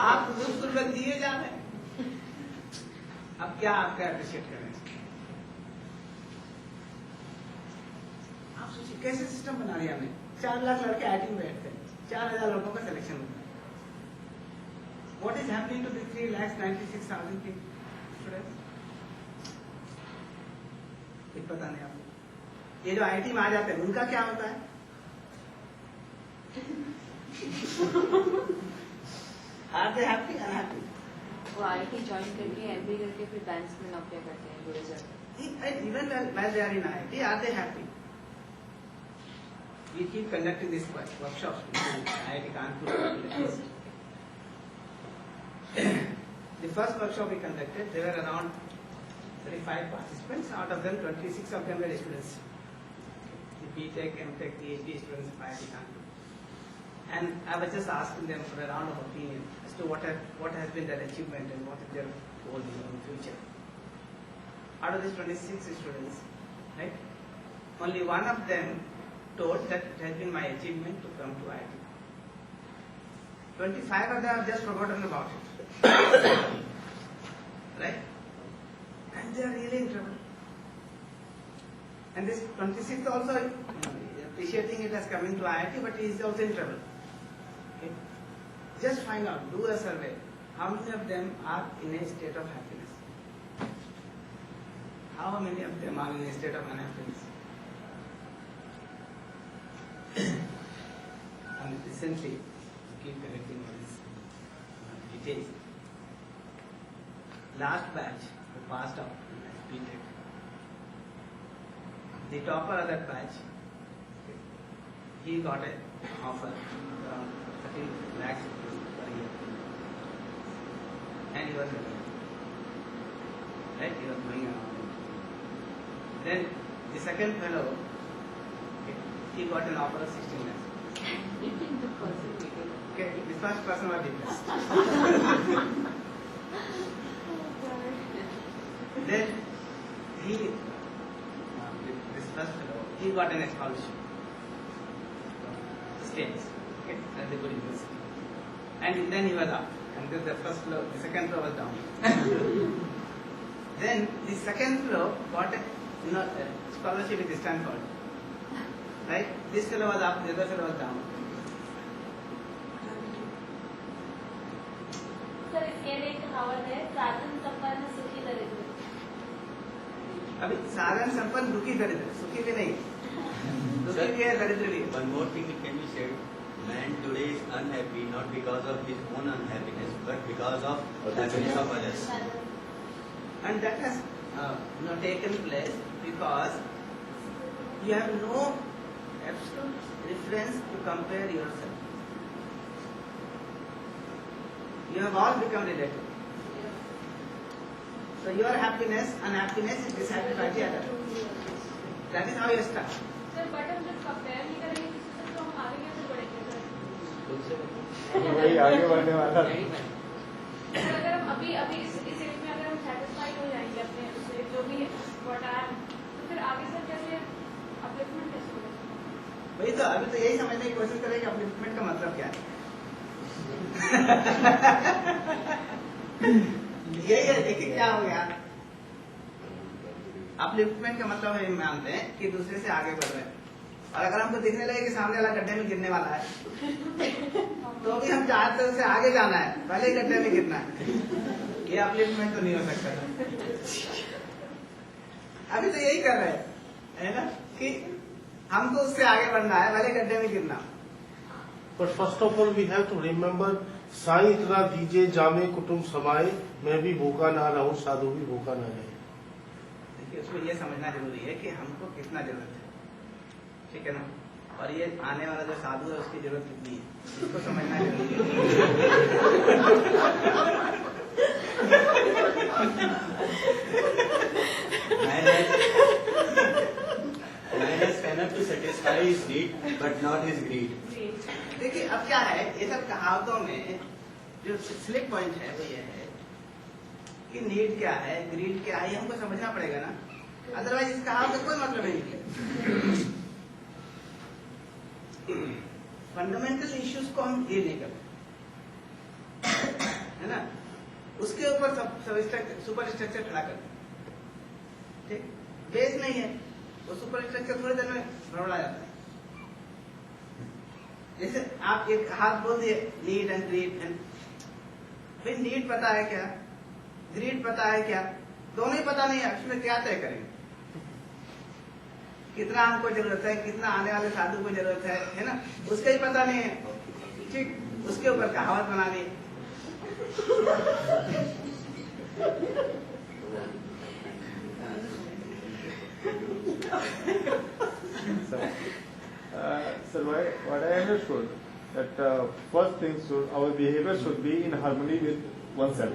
आप सुखपूर्वक जिए जा रहे हैं, अब क्या आपका अप्रिशिएट करें. आप सोचिए कैसे सिस्टम बना दिया हमने. 4 लाख लड़के IIT में बैठते हैं, 4,000 लोगों का सिलेक्शन होता है. What is happening to the 3,96,000 students? पता नहीं आपको. ये जो IIT में आ जाते हैं उनका क्या होता है? Are they happy or unhappy? वो IIT ज्वाइन करके MBA करके फिर बैंक्स में नौकरियां करते हैं पूरे जगह. Even while they are in IIT, are they happy? We keep conducting these workshops in IIT Kanpur. The first workshop we conducted, there were around 35 participants. Out of them, 26 of them were students. The BTech, MTech, PhD students of IIT Kanpur. And I was just asking them for a round of opinion as to what has been their achievement and what is their goal in the future. Out of these 26 students, right, only one of them told that it has been my achievement to come to IIT. 25 of them have just forgotten about it. Right? And they are really in trouble. And this 26th also appreciating it as coming to IIT, but he is also in trouble. Okay? Just find out, do a survey. How many of them are in a state of happiness? How many of them are in a state of unhappiness? And recently, we keep collecting all these details. Last batch who passed out in BTech. The topper of that batch, he got an offer around 13 lakhs per year. And he was living. Right? He was going around. Then the second fellow, he got an offer of 16 lakhs. Okay, the first person was depressed. Then this first fellow, he got an scholarship. States, okay, at the good university. And then he was up. And then the second floor was down. Then the second floor got a scholarship with Stanford. Right? This fellow was up, the other fellow was down. Sir इसके लिए एक कहावत है साधन संपन्न सुखी दरिद्र. अभी साधन संपन्न दुखी दरिद्र, सुखी भी नहीं. दुखी भी है, दरिद्र भी है. One more thing can be said. Man today is unhappy not because of his own unhappiness, but because of happiness of others. And that has taken place because you have no absolute reference to compare yourself. You have all become relative. So your happiness and happiness is dissatisfied the other. That is how you start. Sir but हम जब compare नहीं करेंगे किसी से तो हम आगे कैसे बढ़ेंगे सर? वही आगे बढ़ने वाला. सर अगर हम अभी इस एज में अगर हम सेटिस्फाइड हो जाएंगे अपने उससे जो भी व्हाट आई एम, तो फिर आगे सर कैसे अपलिफ्टमेंट कैसे होगा? वही तो अभी तो यही समझने की कोशिश करें कि अपलिफ्टमेंट का मतलब क्या है. यही है. देखिए क्या हो गया. अपलिफ्टमेंट का मतलब है मानते हैं कि दूसरे से आगे बढ़ रहे हैं. और अगर हमको दिखने लगे कि सामने वाला गड्ढे में गिरने वाला है तो भी हम चाहते हैं उसे आगे जाना है, पहले ही गड्ढे में गिरना है. ये अपलिफ्टमेंट तो नहीं हो सकता. अभी तो यही कर रहे हैं, है ना, कि हमको उससे आगे बढ़ना है, पहले गड्ढे में गिरना. But first of all, we have to remember, Sai इतना दीजिए जामे कुटुंब समाए, मैं भी भूखा ना रहूं साधु भी भूखा ना रहे. देखिए उसको ये समझना जरूरी है कि हमको कितना जरूरत है, ठीक है ना, और ये आने वाला जो साधु है उसकी जरूरत कितनी है, इसको समझना जरूरी है. Man has enough to satisfy his need, but not his greed. देखिए अब क्या है, ये सब कहावतों में जो स्लिप पॉइंट है वो ये है कि नीड क्या है, ग्रीड क्या है, ये हमको समझना पड़ेगा ना, अदरवाइज इस कहावत का कोई मतलब नहीं निकले. फंडामेंटल इश्यूज को हम ये नहीं करते, है ना, उसके ऊपर सुपर स्ट्रक्चर खड़ा करते. ठीक, बेस नहीं है, वो सुपर स्ट्रक्चर थोड़ी देर में भरवड़ा जाता है. जैसे आप एक हाथ बोल दिए नीड एंड ग्रीड, फिर नीड पता है क्या, ग्रीड पता है क्या, दोनों ही पता नहीं है, उसमें क्या तय करेंगे. कितना हमको जरूरत है, कितना आने वाले साधु को जरूरत है ना, उसका ही पता नहीं है. ठीक, उसके ऊपर कहावत बना दी. Sir, what I understood that first thing our behavior should be in harmony with oneself.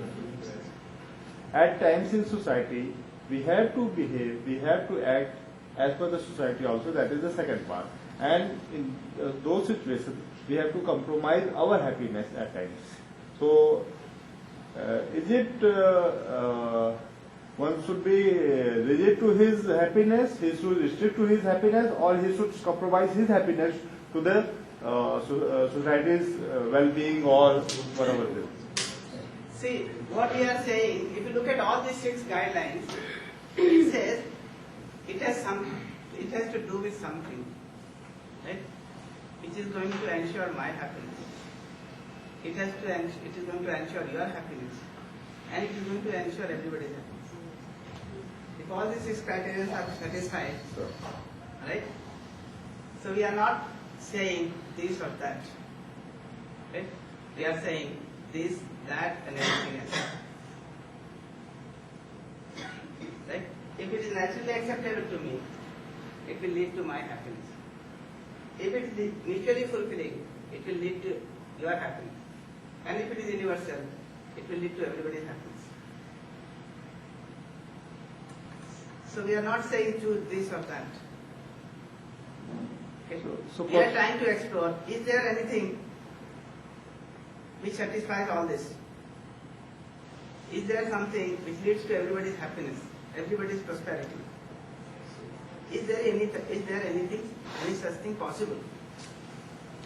At times in society, we have to behave, we have to act as per the society also. That is the second part. And in those situations, we have to compromise our happiness at times. So, is it one should be rigid to his happiness, he should restrict to his happiness, or he should compromise his happiness to the society's well-being or whatever it is? See, what we are saying, if you look at all these 6 guidelines, it says it has to do with something, right, which is going to ensure my happiness. It is going to ensure your happiness, and it is going to ensure everybody's happiness. If all these 6 criteria are satisfied, right? So we are not saying this or that, right? We are saying this, that, and everything else, right? If it is naturally acceptable to me, it will lead to my happiness. If it is mutually fulfilling, it will lead to your happiness. And if it is universal, it will lead to everybody's happiness. So we are not saying choose this or that. Okay? So we are trying to explore, is there anything which satisfies all this? Is there something which leads to everybody's happiness? everybody's prosperity. Is there anything, any such thing possible?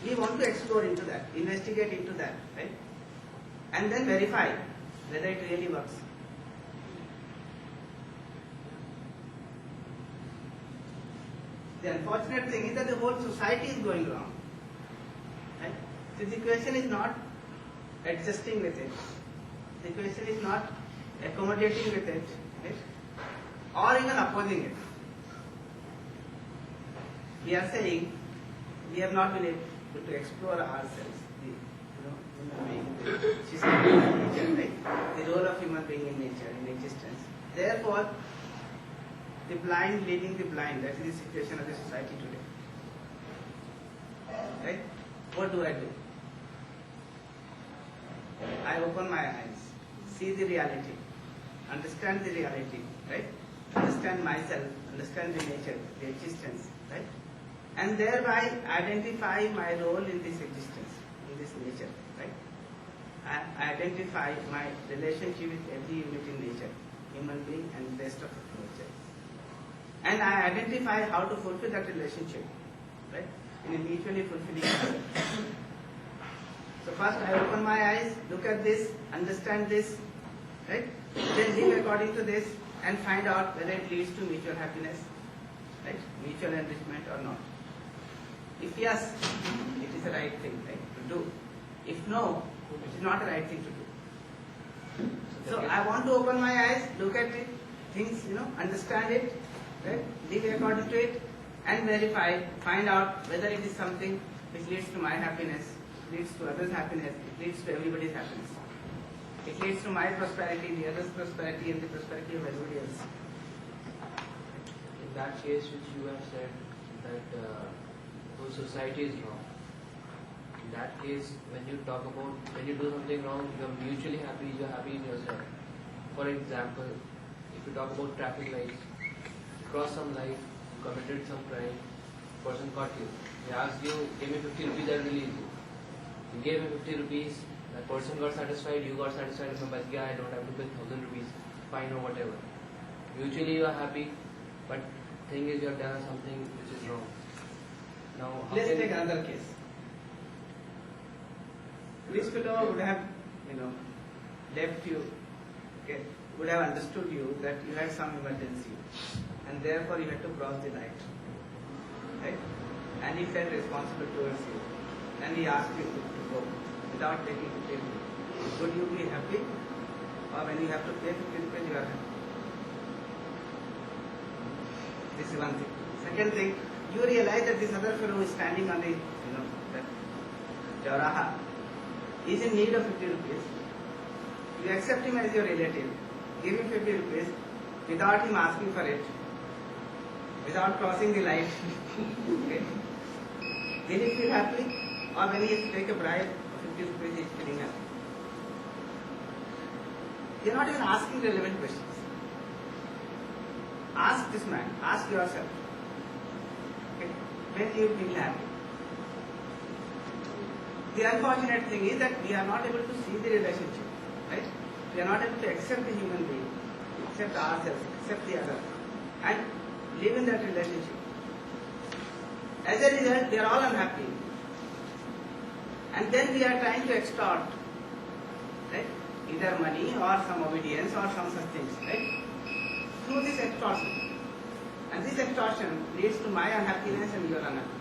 We want to explore into that, investigate into that, right? And then verify whether it really works. The unfortunate thing is that the whole society is going wrong. Right? So the question is not adjusting with it. The question is not accommodating with it, right? Or even opposing it. We are saying we have not been able to explore ourselves, human being, the system of nature, right? The role of human being in nature, in existence. Therefore, the blind leading the blind, that is the situation of the society today. Right? What do? I open my eyes, see the reality, understand the reality, right? Understand myself, understand the nature, the existence, right? And thereby identify my role in this existence, in this nature, right? I identify my relationship with every unit in nature, human being and the rest of nature. And I identify how to fulfill that relationship, right? In a mutually fulfilling manner. So first I open my eyes, look at this, understand this, right? Then live according to this and find out whether it leads to mutual happiness, right? Mutual enrichment or not. If yes, it is the right thing, right, to do. If no, it is not the right thing to do. So I want to open my eyes, look at it, things, understand it, right? Live according to it and verify, find out whether it is something which leads to my happiness, leads to others' happiness, it leads to everybody's happiness. It leads to my prosperity, the other's prosperity, and the prosperity of everybody else. In that case which you have said that whole society is wrong. In that case, when you do something wrong, you are mutually happy, you are happy in yourself. For example, if you talk about traffic lights, you cross some light, you committed some crime, person caught you. He asked you, give me 50 rupees, I'll release you. You gave him 50 rupees, that person got satisfied, you got satisfied, if I don't have to pay 1,000 rupees, fine or whatever. Mutually you are happy, but thing is you have done something which is wrong. Now, let's take another case. This fellow would have, left you, okay, would have understood you that you had some emergency and therefore you had to cross the light, right? And he felt responsible towards you and he asked you to go without taking 50 rupees. Would you be happy? Or when you have to pay 50 rupees, you are happy? This is one thing. Second thing, you realize that this other fellow is standing on the, that Chauraha, is in need of 50 rupees. You accept him as your relative, give him 50 rupees without him asking for it, without crossing the light. Okay. Will he feel happy? Or when he has to take a bribe of 50 rupees, he is feeling happy? You are not even asking relevant questions. Ask this man, ask yourself. Okay. When do you feel happy? The unfortunate thing is that we are not able to see the relationship, right? We are not able to accept the human being, accept ourselves, accept the other, and live in that relationship. As a result, we are all unhappy. And then we are trying to extort, right? Either money or some obedience or some such things, right? Through this extortion. And this extortion leads to my unhappiness and your unhappiness.